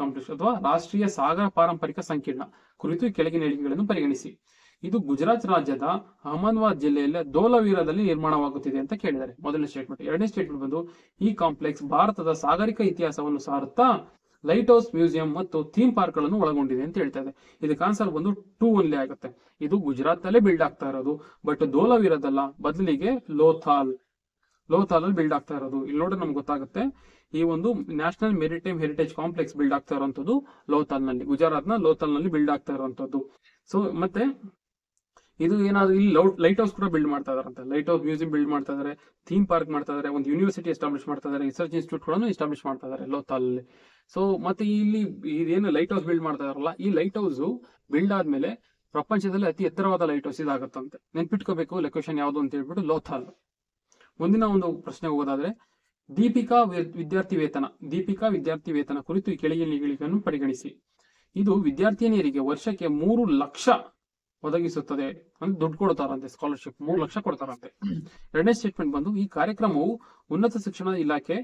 ಕಾಂಪ್ಲೆಕ್ಸ್ ಅಥವಾ ರಾಷ್ಟ್ರೀಯ ಸಾಗರ ಪಾರಂಪರಿಕ ಸಂಕೀರ್ಣ ಕುರಿತು ಕೆಳಗಿನ ಹೇಳಿಕೆಗಳನ್ನು ಪರಿಗಣಿಸಿ. ಇದು ಗುಜರಾತ್ ರಾಜ್ಯದ ಅಹಮದಾಬಾದ್ ಜಿಲ್ಲೆಯ ಧೋಲವೀರದಲ್ಲಿ ನಿರ್ಮಾಣವಾಗುತ್ತಿದೆ ಅಂತ ಕೇಳಿದ್ದಾರೆ. ಮೊದಲನೇ ಸ್ಟೇಟ್ಮೆಂಟ್. ಎರಡನೇ ಸ್ಟೇಟ್ಮೆಂಟ್ ಬಂದು, ಈ ಕಾಂಪ್ಲೆಕ್ಸ್ ಭಾರತದ ಸಾಗರಿಕ ಇತಿಹಾಸವನ್ನು ಸಾರುತ್ತಾ ಲೈಟ್ ಹೌಸ್, ಮ್ಯೂಸಿಯಂ ಮತ್ತು ಥೀಮ್ ಪಾರ್ಕ್ ಗಳನ್ನು ಒಳಗೊಂಡಿದೆ ಅಂತ ಹೇಳ್ತಾ ಇದೆ. ಇದಕ್ಕೆ ಆನ್ಸರ್ ಬಂದು 2 ಓನ್ಲಿ ಆಗುತ್ತೆ. ಇದು ಗುಜರಾತ್ ಅಲ್ಲೇ ಬಿಲ್ಡ್ ಆಗ್ತಾ ಇರೋದು. ಬಟ್ ಧೋಲವೀರದಲ್ಲ, ಬದಲಿಗೆ ಲೋಥಾಲ್ ಅಲ್ಲಿ ಬಿಲ್ಡ್ ಆಗ್ತಾ ಇರೋದು. ಇಲ್ಲಿ ನೋಡ್ರೆ ನಮ್ಗೆ ಗೊತ್ತಾಗುತ್ತೆ, ಈ ಒಂದು national maritime heritage complex build ಆಗ್ತಾ ಇರುವಂತದ್ದು ಲೋಥಾಲ್ ನಲ್ಲಿ, ಗುಜರಾತ್ ನ ಲೋಥಾಲ್ ನಲ್ಲಿ ಬಿಲ್ಡ್ ಆಗ್ತಾ ಇರುವಂತದ್ದು. ಸೊ ಮತ್ತೆ ಇದು ಏನಾದ್ರು ಇಲ್ಲಿ ಲೈಟ್ ಹೌಸ್ ಕೂಡ ಬಿಲ್ಡ್ ಮಾಡ್ತಾ ಇದಾರೆ. ಲೈಟ್ ಹೌಸ್ ಮ್ಯೂಸಿಯಂ ಬಿಲ್ಡ್ ಮಾಡ್ತಾ ಇದಾರೆ, ಥೀಮ್ ಪಾರ್ಕ್ ಮಾಡ್ತಾ ಇದಾರೆ, ಒಂದು ಯೂನಿವರ್ಸಿಟಿ ಎಸ್ಟಾಬ್ಲಿಷ್ ಮಾಡ್ತಾ ಇದಾರೆ, ರಿಸರ್ಚ್ ಇನ್ಸ್ಟಿಟ್ಯೂಟ್ ಕೂಡ ಎಸ್ಟಾಬ್ಲಿಷ್ ಮಾಡ್ತಾ ಇದಾರೆ ಲೋಥಾಲ್ ಅಲ್ಲಿ. ಸೊ ಮತ್ತೆ ಇಲ್ಲಿ ಇದೇನು ಲೈಟ್ ಹೌಸ್ ಬಿಲ್ಡ್ ಮಾಡ್ತಾ ಇದಾರಲ್ಲ, ಈ ಲೈಟ್ ಹೌಸ್ ಬಿಲ್ಡ್ ಆದ್ಮೇಲೆ ಪ್ರಪಂಚದಲ್ಲಿ ಅತಿ ಎತ್ತರವಾದ ಲೈಟ್ ಹೌಸ್ ಇದಾಗತ್ತಂತೆ. ನೆನ್ಪಿಟ್ಕೋಬೇಕು ಲೊಕೇಶನ್ ಯಾವುದು ಅಂತ ಹೇಳ್ಬಿಟ್ಟು, ಲೋಥಾಲ್. ಮುಂದಿನ ಒಂದು ಪ್ರಶ್ನೆ ಹೋಗೋದಾದ್ರೆ, ದೀಪಿಕಾ ವಿದ್ಯಾರ್ಥಿ ವೇತನ ಕುರಿತು ಈ ಕೆಳಗಿನ ಹೇಳಿಕೆಯನ್ನು ಪರಿಗಣಿಸಿ. ಇದು ವಿದ್ಯಾರ್ಥಿನಿಯರಿಗೆ ವರ್ಷಕ್ಕೆ 3 ಲಕ್ಷ ಒದಗಿಸುತ್ತದೆ ಅಂದ್ರೆ ದುಡ್ಡು ಕೊಡ್ತಾರಂತೆ, ಸ್ಕಾಲರ್ಶಿಪ್ 3 ಲಕ್ಷ ಕೊಡ್ತಾರಂತೆ. ಎರಡನೇ ಸ್ಟೇಟ್ಮೆಂಟ್ ಬಂದು, ಈ ಕಾರ್ಯಕ್ರಮವು ಉನ್ನತ ಶಿಕ್ಷಣ ಇಲಾಖೆ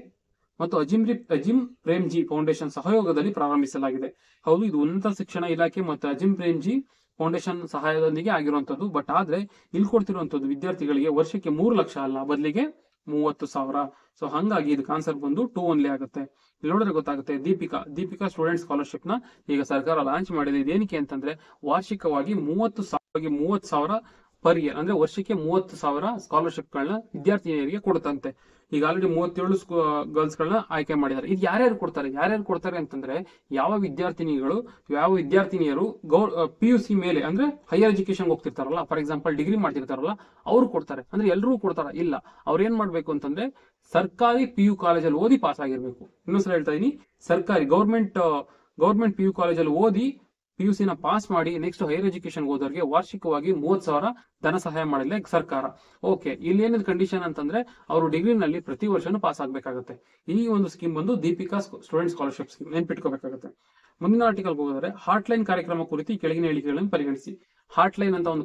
ಮತ್ತು ಅಜಿಂ ಪ್ರೇಮ್ಜಿ ಫೌಂಡೇಶನ್ ಸಹಯೋಗದಲ್ಲಿ ಪ್ರಾರಂಭಿಸಲಾಗಿದೆ. ಹೌದು, ಇದು ಉನ್ನತ ಶಿಕ್ಷಣ ಇಲಾಖೆ ಮತ್ತು ಅಜಿಂ ಪ್ರೇಮ್ಜಿ ಫೌಂಡೇಶನ್ ಸಹಾಯದೊಂದಿಗೆ ಆಗಿರುವಂತದ್ದು. ಬಟ್ ಆದ್ರೆ ಇಲ್ಲಿ ಕೊಡ್ತಿರುವಂತದ್ದು ವಿದ್ಯಾರ್ಥಿಗಳಿಗೆ ವರ್ಷಕ್ಕೆ 3 ಲಕ್ಷ ಅಲ್ಲ, ಬದಲಿಗೆ 30,000. ಸೊ ಹಂಗಾಗಿ ಇದಕ್ಕೆ ಆನ್ಸರ್ ಬಂದು 2 ಓನ್ಲಿ ಆಗುತ್ತೆ. ಇಲ್ಲಿ ನೋಡಿದ್ರೆ ಗೊತ್ತಾಗುತ್ತೆ, ದೀಪಿಕಾ ಸ್ಟೂಡೆಂಟ್ ಸ್ಕಾಲರ್ಶಿಪ್ ನ ಈಗ ಸರ್ಕಾರ ಲಾಂಚ್ ಮಾಡಿದೆ. ಇದೇನಕ್ಕೆ ಅಂತಂದ್ರೆ ವಾರ್ಷಿಕವಾಗಿ 30,000 ಪರ್ ಇಯರ್ ಅಂದ್ರೆ ವರ್ಷಕ್ಕೆ 30,000 ಸ್ಕಾಲರ್ಶಿಪ್ ಗಳನ್ನ ವಿದ್ಯಾರ್ಥಿನಿಯರಿಗೆ ಕೊಡುತ್ತಂತೆ. ಈಗ ಆಲ್ರೆಡಿ 37 ಗರ್ಲ್ಸ್ ಗಳನ್ನ ಆಯ್ಕೆ ಮಾಡಿದ್ದಾರೆ. ಇದು ಯಾರ್ಯಾರು ಕೊಡ್ತಾರೆ ಅಂತಂದ್ರೆ, ಯಾವ ವಿದ್ಯಾರ್ಥಿನಿಯರು PUC ಮೇಲೆ ಅಂದ್ರೆ ಹೈಯರ್ ಎಜುಕೇಶನ್ ಹೋಗ್ತಿರ್ತಾರಲ್ಲ, ಫಾರ್ ಎಕ್ಸಾಂಪಲ್ ಡಿಗ್ರಿ ಮಾಡ್ತಿರ್ತಾರಲ್ಲ, ಅವ್ರು ಕೊಡ್ತಾರೆ. ಅಂದ್ರೆ ಎಲ್ಲರೂ ಕೊಡ್ತಾರ ಇಲ್ಲ, ಅವ್ರು ಏನ್ ಮಾಡ್ಬೇಕು ಅಂತಂದ್ರೆ ಸರ್ಕಾರಿ PU ಕಾಲೇಜಲ್ಲಿ ಓದಿ ಪಾಸ್ ಆಗಿರ್ಬೇಕು. ಇನ್ನೊಂದ್ಸಲ ಹೇಳ್ತಾ ಇದೀನಿ, ಸರ್ಕಾರಿ ಗೌರ್ಮೆಂಟ್ PU ಕಾಲೇಜಲ್ಲಿ ಓದಿ PUC ನ ಪಾಸ್ ಮಾಡಿ ನೆಕ್ಸ್ಟ್ ಹೈಯರ್ ಎಜುಕೇಶನ್ ಹೋದವರಿಗೆ ವಾರ್ಷಿಕವಾಗಿ 30,000 ಧನ ಸಹಾಯ ಮಾಡಿಲ್ಲ ಸರ್ಕಾರ. ಓಕೆ, ಇಲ್ಲಿ ಏನಿದೆ ಕಂಡೀಷನ್ ಅಂತಂದ್ರೆ ಅವರು ಡಿಗ್ರಿನಲ್ಲಿ ಪ್ರತಿ ವರ್ಷನೂ ಪಾಸ್ ಆಗ್ಬೇಕಾಗುತ್ತೆ. ಈ ಒಂದು ಸ್ಕೀಮ್ ಬಂದು ದೀಪಿಕಾ ಸ್ಟೂಡೆಂಟ್ ಸ್ಕಾಲರ್ಶಿಪ್ ಸ್ಕೀಮ್, ನೆನ್ಪಿಟ್ಕೋಬೇಕಾಗುತ್ತೆ. ಮುಂದಿನ ಆರ್ಟಿಕಲ್ ಹೋದರೆ, ಹಾರ್ಟ್ಲೈನ್ ಕಾರ್ಯಕ್ರಮ ಕುರಿತು ಕೆಳಗಿನ ಹೇಳಿಕೆಗಳನ್ನು ಪರಿಗಣಿಸಿ. ಹಾರ್ಟ್ಲೈನ್ ಅಂತ ಒಂದು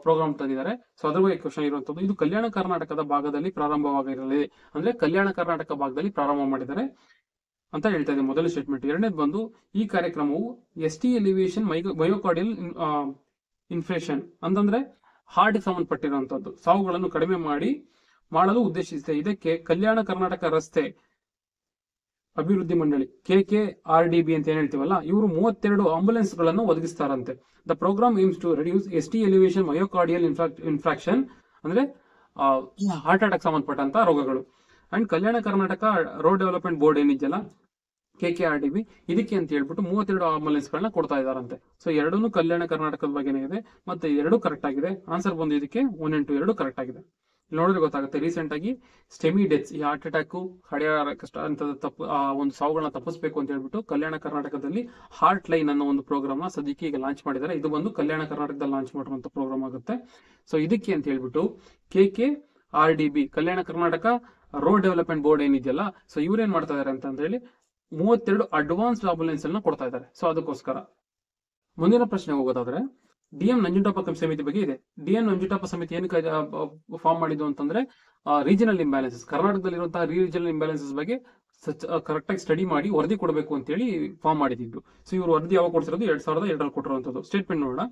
ಪ್ರೋಗ್ರಾಮ್ ತಂದಿದ್ದಾರೆ. ಸೊ ಅದ್ರ ಬಗ್ಗೆ ಕ್ವಶನ್ ಇರುವಂತದ್ದು. ಇದು ಕಲ್ಯಾಣ ಕರ್ನಾಟಕದ ಭಾಗದಲ್ಲಿ ಪ್ರಾರಂಭವಾಗಿರಲಿದೆ, ಅಂದ್ರೆ ಕಲ್ಯಾಣ ಕರ್ನಾಟಕ ಭಾಗದಲ್ಲಿ ಪ್ರಾರಂಭ ಮಾಡಿದ್ದಾರೆ ಅಂತ ಹೇಳ್ತಾ ಇದೆ ಮೊದಲ ಸ್ಟೇಟ್ಮೆಂಟ್. ಎರಡನೇದು ಬಂದು, ಈ ಕಾರ್ಯಕ್ರಮವು ST ಎಲಿವೇಶನ್ ಮಯೋಕಾರ್ಡಿಯಲ್ ಇನ್ಫ್ಲೇಷನ್ ಅಂತಂದ್ರೆ ಹಾರ್ಟ್ ಸಂಬಂಧಪಟ್ಟಿರುವಂತದ್ದು ಸಾವುಗಳನ್ನು ಕಡಿಮೆ ಮಾಡಲು ಉದ್ದೇಶಿಸಿದೆ. ಇದಕ್ಕೆ ಕಲ್ಯಾಣ ಕರ್ನಾಟಕ ರಸ್ತೆ ಅಭಿವೃದ್ಧಿ ಮಂಡಳಿ KKRDB ಅಂತ ಏನ್ ಹೇಳ್ತೀವಲ್ಲ, ಇವರು 32 ಆಂಬುಲೆನ್ಸ್ ಗಳನ್ನು ಒದಗಿಸ್ತಾರಂತೆ. The programme aims to reduce ST elevation myocardial infarction ಅಂದ್ರೆ ಹಾರ್ಟ್ ಅಟ್ಯಾಕ್ ಸಂಬಂಧಪಟ್ಟಂತ ರೋಗಗಳು. And Kalyana Karnataka road development board ಏನಿದೆಯಲ್ಲ KKRDB, ಇದಕ್ಕೆ ಅಂತ ಹೇಳ್ಬಿಟ್ಟು 32 ಆಂಬುಲೆನ್ಸ್ ಗಳನ್ನ ಕೊಡ್ತಾ ಇದಾರಂತೆ. ಸೊ ಎರಡೂ ಕಲ್ಯಾಣ ಕರ್ನಾಟಕದ ಬಗ್ಗೆನೇ ಇದೆ, ಮತ್ತೆ ಎರಡು ಕರೆಕ್ಟ್ ಆಗಿದೆ. ಆನ್ಸರ್ ಬಂದು ಇದಕ್ಕೆ 1 and 2 ಎರಡು ಕರೆಕ್ಟ್ ಆಗಿದೆ. ನೋಡಿದ್ರೆ ಗೊತ್ತಾಗುತ್ತೆ, ರೀಸೆಂಟ್ ಆಗಿ ಸ್ಟೆಮಿ ಡೆತ್ಸ್, ಈ ಹಾರ್ಟ್ ಅಟ್ಯಾಕ್ ಅಂತ ಒಂದು ಸಾವುಗಳನ್ನ ತಪ್ಪಿಸಬೇಕು ಅಂತ ಹೇಳ್ಬಿಟ್ಟು ಕಲ್ಯಾಣ ಕರ್ನಾಟಕದಲ್ಲಿ ಹಾರ್ಟ್ ಲೈನ್ ಅನ್ನೋ ಒಂದು ಪ್ರೋಗ್ರಾಮ್ ನ ಸದ್ಯಕ್ಕೆ ಈಗ ಲಾಂಚ್ ಮಾಡಿದ್ದಾರೆ. ಇದು ಬಂದು ಕಲ್ಯಾಣ ಕರ್ನಾಟಕದಲ್ಲಿ ಲಾಂಚ್ ಮಾಡಿರುವಂತ ಪ್ರೋಗ್ರಾಮ್ ಆಗುತ್ತೆ. ಸೊ ಇದಕ್ಕೆ ಅಂತ ಹೇಳ್ಬಿಟ್ಟು KKRDB, ಕಲ್ಯಾಣ ಕರ್ನಾಟಕ ರೋಡ್ ಡೆವಲಪ್ಮೆಂಟ್ ಬೋರ್ಡ್ ಏನಿದೆಯಲ್ಲ, ಸೊ ಇವ್ರೇನ್ ಮಾಡ್ತಾ ಇದಾರೆ ಅಂತ ಹೇಳಿ 32 ಅಡ್ವಾನ್ಸ್ಡ್ ಆಂಬುಲೆನ್ಸ್ ಅನ್ನ ಕೊಡ್ತಾ ಇದ್ದಾರೆ. ಸೊ ಅದಕ್ಕೋಸ್ಕರ ಮುಂದಿನ ಪ್ರಶ್ನೆ ಹೋಗೋದಾದ್ರೆ, DM ನಂಜುಂಡಪ್ಪ ಸಮಿತಿ ಬಗ್ಗೆ ಇದೆ. DM ನಂಜುಂಡಪ್ಪ ಸಮಿತಿ ಏನಕ್ಕೆ ಫಾರ್ಮ್ ಮಾಡಿದ್ದು ಅಂತಂದ್ರೆ, ರೀಜನಲ್ ಇಂಬ್ಯಾಲೆನ್ಸಸ್, ಕರ್ನಾಟಕದಲ್ಲಿರುವಂತಹ ರೀಜನಲ್ ಇಂಬ್ಯಾಲೆನ್ಸಸ್ ಬಗ್ಗೆ ಕರೆಕ್ಟ್ ಆಗಿ ಸ್ಟಡಿ ಮಾಡಿ ವರದಿ ಕೊಡಬೇಕು ಅಂತ ಹೇಳಿ ಫಾರ್ಮ್ ಮಾಡಿದ್ದು. ಸೊ ಇವರು ವರದಿ ಯಾವಾಗ ಕೊಡ್ತಿರೋದು, 2002ರಲ್ಲಿ ಕೊಟ್ಟಿರುವಂತದ್ದು. ಸ್ಟೇಟ್ಮೆಂಟ್ ನೋಡೋಣ.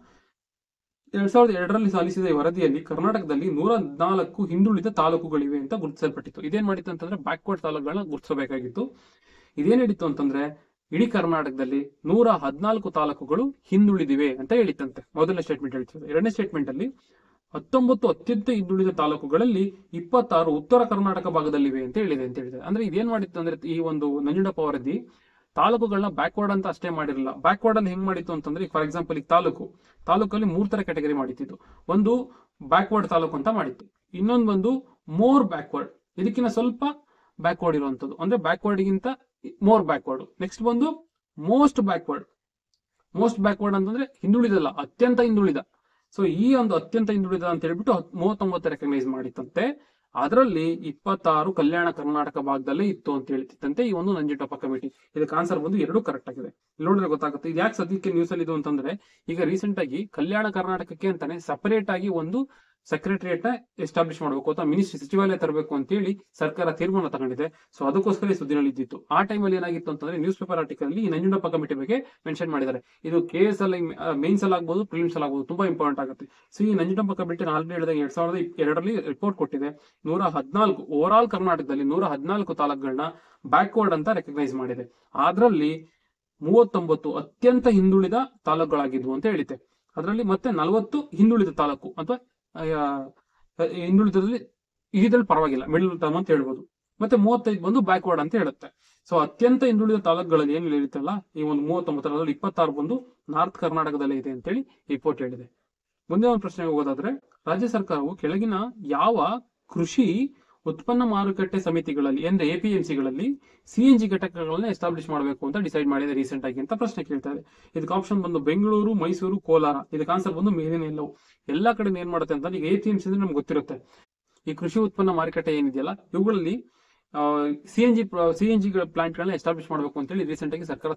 2002ರಲ್ಲಿ ಸಲ್ಲಿಸಿದ ಈ ವರದಿಯಲ್ಲಿ ಕರ್ನಾಟಕದಲ್ಲಿ 114 ಹಿಂದುಳಿದ ತಾಲೂಕುಗಳಿವೆ ಅಂತ ಗುರುತಿಸಲ್ಪಟ್ಟಿತ್ತು. ಇದೇನ್ ಮಾಡಿತ್ತು ಅಂತಂದ್ರೆ, ಬ್ಯಾಕ್ವರ್ಡ್ ತಾಲೂಕುಗಳನ್ನ ಗುರುತಿಸಬೇಕಾಗಿತ್ತು. ಇದೇನ್ ಹೇಳಿತ್ತು ಅಂತಂದ್ರೆ, ಇಡೀ ಕರ್ನಾಟಕದಲ್ಲಿ 114 ತಾಲೂಕುಗಳು ಹಿಂದುಳಿದಿವೆ ಅಂತ ಹೇಳಿತ್ತಂತೆ. ಮೊದಲನೇ ಸ್ಟೇಟ್ಮೆಂಟ್ ಹೇಳ್ತಿದೆ. ಎರಡನೇ ಸ್ಟೇಟ್ಮೆಂಟ್ ಅಲ್ಲಿ 19 ಅತ್ಯಂತ ಹಿಂದುಳಿದ ತಾಲೂಕುಗಳಲ್ಲಿ 26 ಉತ್ತರ ಕರ್ನಾಟಕ ಭಾಗದಲ್ಲಿವೆ ಅಂತ ಹೇಳಿದೆ. ಅಂದ್ರೆ ಇದೇನ್ ಮಾಡಿತ್ತು ಅಂದ್ರೆ, ಈ ಒಂದು ನಂಜುಂಡಪ್ಪ ವರದಿ ತಾಲೂಕುಗಳನ್ನ ಬ್ಯಾಕ್ವರ್ಡ್ ಅಂತ ಅಷ್ಟೇ ಮಾಡಿರಲಿಲ್ಲ. ಬ್ಯಾಕ್ವರ್ಡ್ ಅಲ್ಲಿ ಹೆಂಗ್ ಮಾಡಿತ್ತು ಅಂತಂದ್ರೆ, ಫಾರ್ ಎಕ್ಸಾಂಪಲ್ ಈಗ ತಾಲೂಕಲ್ಲಿ 3 ತರ ಕ್ಯಾಟಗರಿ ಮಾಡಿತ್ತು. ಒಂದು ಬ್ಯಾಕ್ವರ್ಡ್ ತಾಲೂಕು ಅಂತ ಮಾಡಿತ್ತು, ಇನ್ನೊಂದು ಬಂದು ಮೋರ್ ಬ್ಯಾಕ್ವರ್ಡ್, ಇದಕ್ಕಿಂತ ಸ್ವಲ್ಪ ಬ್ಯಾಕ್ವರ್ಡ್ ಇರುವಂತದ್ದು, ಅಂದ್ರೆ ಬ್ಯಾಕ್ವರ್ಡ್ ಗಿಂತ ಮೋರ್ ಬ್ಯಾಕ್ವರ್ಡ್. ನೆಕ್ಸ್ಟ್ ಬಂದು ಮೋಸ್ಟ್ ಬ್ಯಾಕ್ವರ್ಡ್ ಅಂತಂದ್ರೆ ಹಿಂದುಳಿದಲ್ಲ, ಅತ್ಯಂತ ಹಿಂದುಳಿದ. ಸೊ ಈ ಒಂದು ಅತ್ಯಂತ ಹಿಂದುಳಿದ ಅಂತ ಹೇಳ್ಬಿಟ್ಟು 39 ರೆಕಗ್ನೈಸ್ ಮಾಡಿತ್ತಂತೆ. ಅದರಲ್ಲಿ 26 ಕಲ್ಯಾಣ ಕರ್ನಾಟಕ ಭಾಗದಲ್ಲೇ ಇತ್ತು ಅಂತ ಹೇಳ್ತಿತ್ತಂತೆ ಈ ಒಂದು ನಂಜುಂಡಪ್ಪ ಕಮಿಟಿ. ಇದಕ್ಕೆ ಆನ್ಸರ್ ಬಂದು 2 ಕರೆಕ್ಟ್ ಆಗಿದೆ. ನೋಡಿದ್ರೆ ಗೊತ್ತಾಗುತ್ತೆ ಇದು ಯಾಕೆ ಸದ್ಯಕ್ಕೆ ನ್ಯೂಸ್ ಅಲ್ಲಿ ಇದು ಅಂತಂದ್ರೆ, ಈಗ ರೀಸೆಂಟ್ ಆಗಿ ಕಲ್ಯಾಣ ಕರ್ನಾಟಕಕ್ಕೆ ಅಂತಾನೆ ಸಪರೇಟ್ ಆಗಿ ಒಂದು ಸೆಕ್ರೆಟರಿಯೇಟ್ ನ ಎಸ್ಟಾಬ್ಲಿಷ್ ಮಾಡಬೇಕು ಅಥವಾ ಮಿನಿಸ್ಟ್ರಿ ಸಚಿವಾಲಯ ತರಬೇಕು ಅಂತ ಹೇಳಿ ಸರ್ಕಾರ ತೀರ್ಮಾನ ತಗೊಂಡಿದೆ. ಸೊ ಅದಕ್ಕೋಸ್ಕರ ಈ ಸುದ್ದಿನಲ್ಲಿ ಇದ್ದಿತ್ತು. ಆ ಟೈಮಲ್ಲಿ ಏನಾಗಿತ್ತು ಅಂತಂದ್ರೆ, ನ್ಯೂಸ್ ಪೇಪರ್ ಆರ್ಟಿಕಲ್ ಅಲ್ಲಿ ಈ ನಂಜುಂಡಪ್ಪ ಕಮಿಟಿ ಬಗ್ಗೆ ಮೆನ್ಷನ್ ಮಾಡಿದ್ದಾರೆ. ಇದು KS ಅಲ್ಲಿ ಮೇನ್ಸ್ ಅಲ್ಲಿ ಆಗ್ಬಹುದು, ಪ್ರಿಲಿಮ್ಸ್ ಅಲ್ಲಿ ಆಗ್ಬಹುದು, ತುಂಬಾ ಇಂಪಾರ್ಟೆಂಟ್ ಆಗುತ್ತೆ. ಸೊ ಈ ನಂಜುಂಡಪ್ಪ ಕಮಿಟಿ ಆಲ್ರೆಡಿ ಹೇಳಿದಾಗ 2002ರಲ್ಲಿ ರಿಪೋರ್ಟ್ ಕೊಟ್ಟಿದೆ. 114 ಓವರ್ ಆಲ್ ಕರ್ನಾಟಕದಲ್ಲಿ 114 ತಾಲೂಕುಗಳನ್ನ ಬ್ಯಾಕ್ವರ್ಡ್ ಅಂತ ರೆಕಗ್ನೈಸ್ ಮಾಡಿದೆ. ಅದರಲ್ಲಿ 39 ಅತ್ಯಂತ ಹಿಂದುಳಿದ ತಾಲೂಕುಗಳಾಗಿದ್ವು ಅಂತ ಹೇಳಿದೆ. ಅದರಲ್ಲಿ ಮತ್ತೆ 40 ಹಿಂದುಳಿದ ತಾಲೂಕು ಅಥವಾ ಹಿಂದುಳಿದಲ್ಲಿ ಇದ್ರಲ್ಲಿ ಪರವಾಗಿಲ್ಲ, ಮಿಡಲ್ ಟರ್ಮ್ ಅಂತ ಹೇಳ್ಬೋದು. ಮತ್ತೆ 35 ಬಂದು ಬ್ಯಾಕ್ವರ್ಡ್ ಅಂತ ಹೇಳುತ್ತೆ. ಸೊ ಅತ್ಯಂತ ಹಿಂದುಳಿದ ತಾಲೂಕುಗಳಲ್ಲಿ ಏನ್ ಹೇಳಿರುತ್ತಲ್ಲ, ಈ ಒಂದು 39ರಲ್ಲಿ 26 ಬಂದು ನಾರ್ತ್ ಕರ್ನಾಟಕದಲ್ಲೇ ಇದೆ ಅಂತೇಳಿ ರಿಪೋರ್ಟ್ ಹೇಳಿದೆ. ಮುಂದೆ ಒಂದು ಪ್ರಶ್ನೆಗೆ ಹೋಗೋದಾದ್ರೆ, ರಾಜ್ಯ ಸರ್ಕಾರವು ಕೆಳಗಿನ ಯಾವ ಕೃಷಿ ಉತ್ಪನ್ನ ಮಾರುಕಟ್ಟೆ ಸಮಿತಿಗಳಲ್ಲಿ ಅಂದ್ರೆ APMCಗಳಲ್ಲಿ CNG ಘಟಕಗಳನ್ನ ಎಸ್ಟಾಬ್ಲಿಷ್ ಮಾಡಬೇಕು ಅಂತ ಡಿಸೈಡ್ ಮಾಡಿದೆ ರೀಸೆಂಟ್ ಆಗಿ ಅಂತ ಪ್ರಶ್ನೆ ಕೇಳ್ತಾ ಇದೆ. ಇದಕ್ಕೆ ಆಪ್ಷನ್ ಬಂದು ಬೆಂಗಳೂರು, ಮೈಸೂರು, ಕೋಲಾರ. ಇದಕ್ಕೆ ಆನ್ಸರ್ ಬಂದು ಮೇಲಿನ ಎಲ್ಲವೂ. ಎಲ್ಲಾ ಕಡೆ ಏನ್ ಮಾಡುತ್ತೆ ಅಂತ, ಈಗ APMC ಅಂದ್ರೆ ನಮ್ಗೆ ಗೊತ್ತಿರುತ್ತೆ, ಈ ಕೃಷಿ ಉತ್ಪನ್ನ ಮಾರುಕಟ್ಟೆ ಏನಿದೆಯಲ್ಲ ಇವುಗಳಲ್ಲಿ CNG ಪ್ಲಾಂಟ್ ಗಳನ್ನ ಎಸ್ಟಾಬ್ಲಿಷ್ ಮಾಡಬೇಕು ಅಂತ ಹೇಳಿ ರೀಸೆಂಟ್ ಆಗಿ ಸರ್ಕಾರ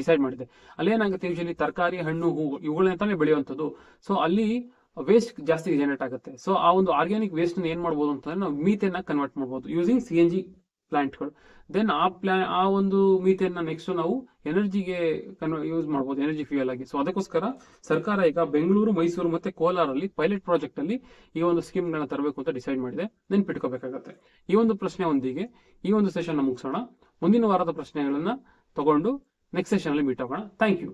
ಡಿಸೈಡ್ ಮಾಡಿದೆ. ಅಲ್ಲಿ ಏನಾಗುತ್ತೆ, ಯೂಶಲಿ ತರಕಾರಿ, ಹಣ್ಣು, ಹೂವು ಇವುಗಳಂತಾನೆ ಬೆಳೆಯುವಂಥದ್ದು. ಸೊ ಅಲ್ಲಿ ವೇಸ್ಟ್ ಜಾಸ್ತಿ ಜನರೇಟ್ ಆಗುತ್ತೆ. ಸೊ ಆ ಒಂದು ಆರ್ಗ್ಯಾನಿಕ್ ವೇಸ್ಟ್ ಏನ್ ಮಾಡಬಹುದು ಅಂತಂದ್ರೆ, ನಾವು ಮೀಥೇನ್ ಕನ್ವರ್ಟ್ ಮಾಡಬಹುದು ಯೂಸಿಂಗ್ CNG ಪ್ಲಾಂಟ್ಗಳು. ದೆನ್ ಆ ಒಂದು ಮೀಥೇನ್ ನೆಕ್ಸ್ಟ್ ನಾವು ಎನರ್ಜಿಗೆ ಯೂಸ್ ಮಾಡಬಹುದು, ಎನರ್ಜಿ ಫ್ಯೂಯಲ್ ಆಗಿ. ಸೊ ಅದಕ್ಕೋಸ್ಕರ ಸರ್ಕಾರ ಈಗ ಬೆಂಗಳೂರು, ಮೈಸೂರು ಮತ್ತೆ ಕೋಲಾರಲ್ಲಿ ಪೈಲಟ್ ಪ್ರಾಜೆಕ್ಟ್ ಅಲ್ಲಿ ಈ ಒಂದು ಸ್ಕೀಮ್ ಗಳನ್ನ ತರಬೇಕು ಅಂತ ಡಿಸೈಡ್ ಮಾಡಿದೆ. ನೆನ್ಪಿಟ್ಕೋಬೇಕಾಗತ್ತೆ. ಈ ಒಂದು ಪ್ರಶ್ನೆ ಒಂದಿಗೆ ಈ ಒಂದು ಸೆಷನ್ ಮುಗಿಸೋಣ. ಮುಂದಿನ ವಾರದ ಪ್ರಶ್ನೆಗಳನ್ನ ತಗೊಂಡು ನೆಕ್ಸ್ಟ್ ಸೆಷನ್ ಅಲ್ಲಿ ಮೀಟ್ ಆಗೋಣ. Thank you.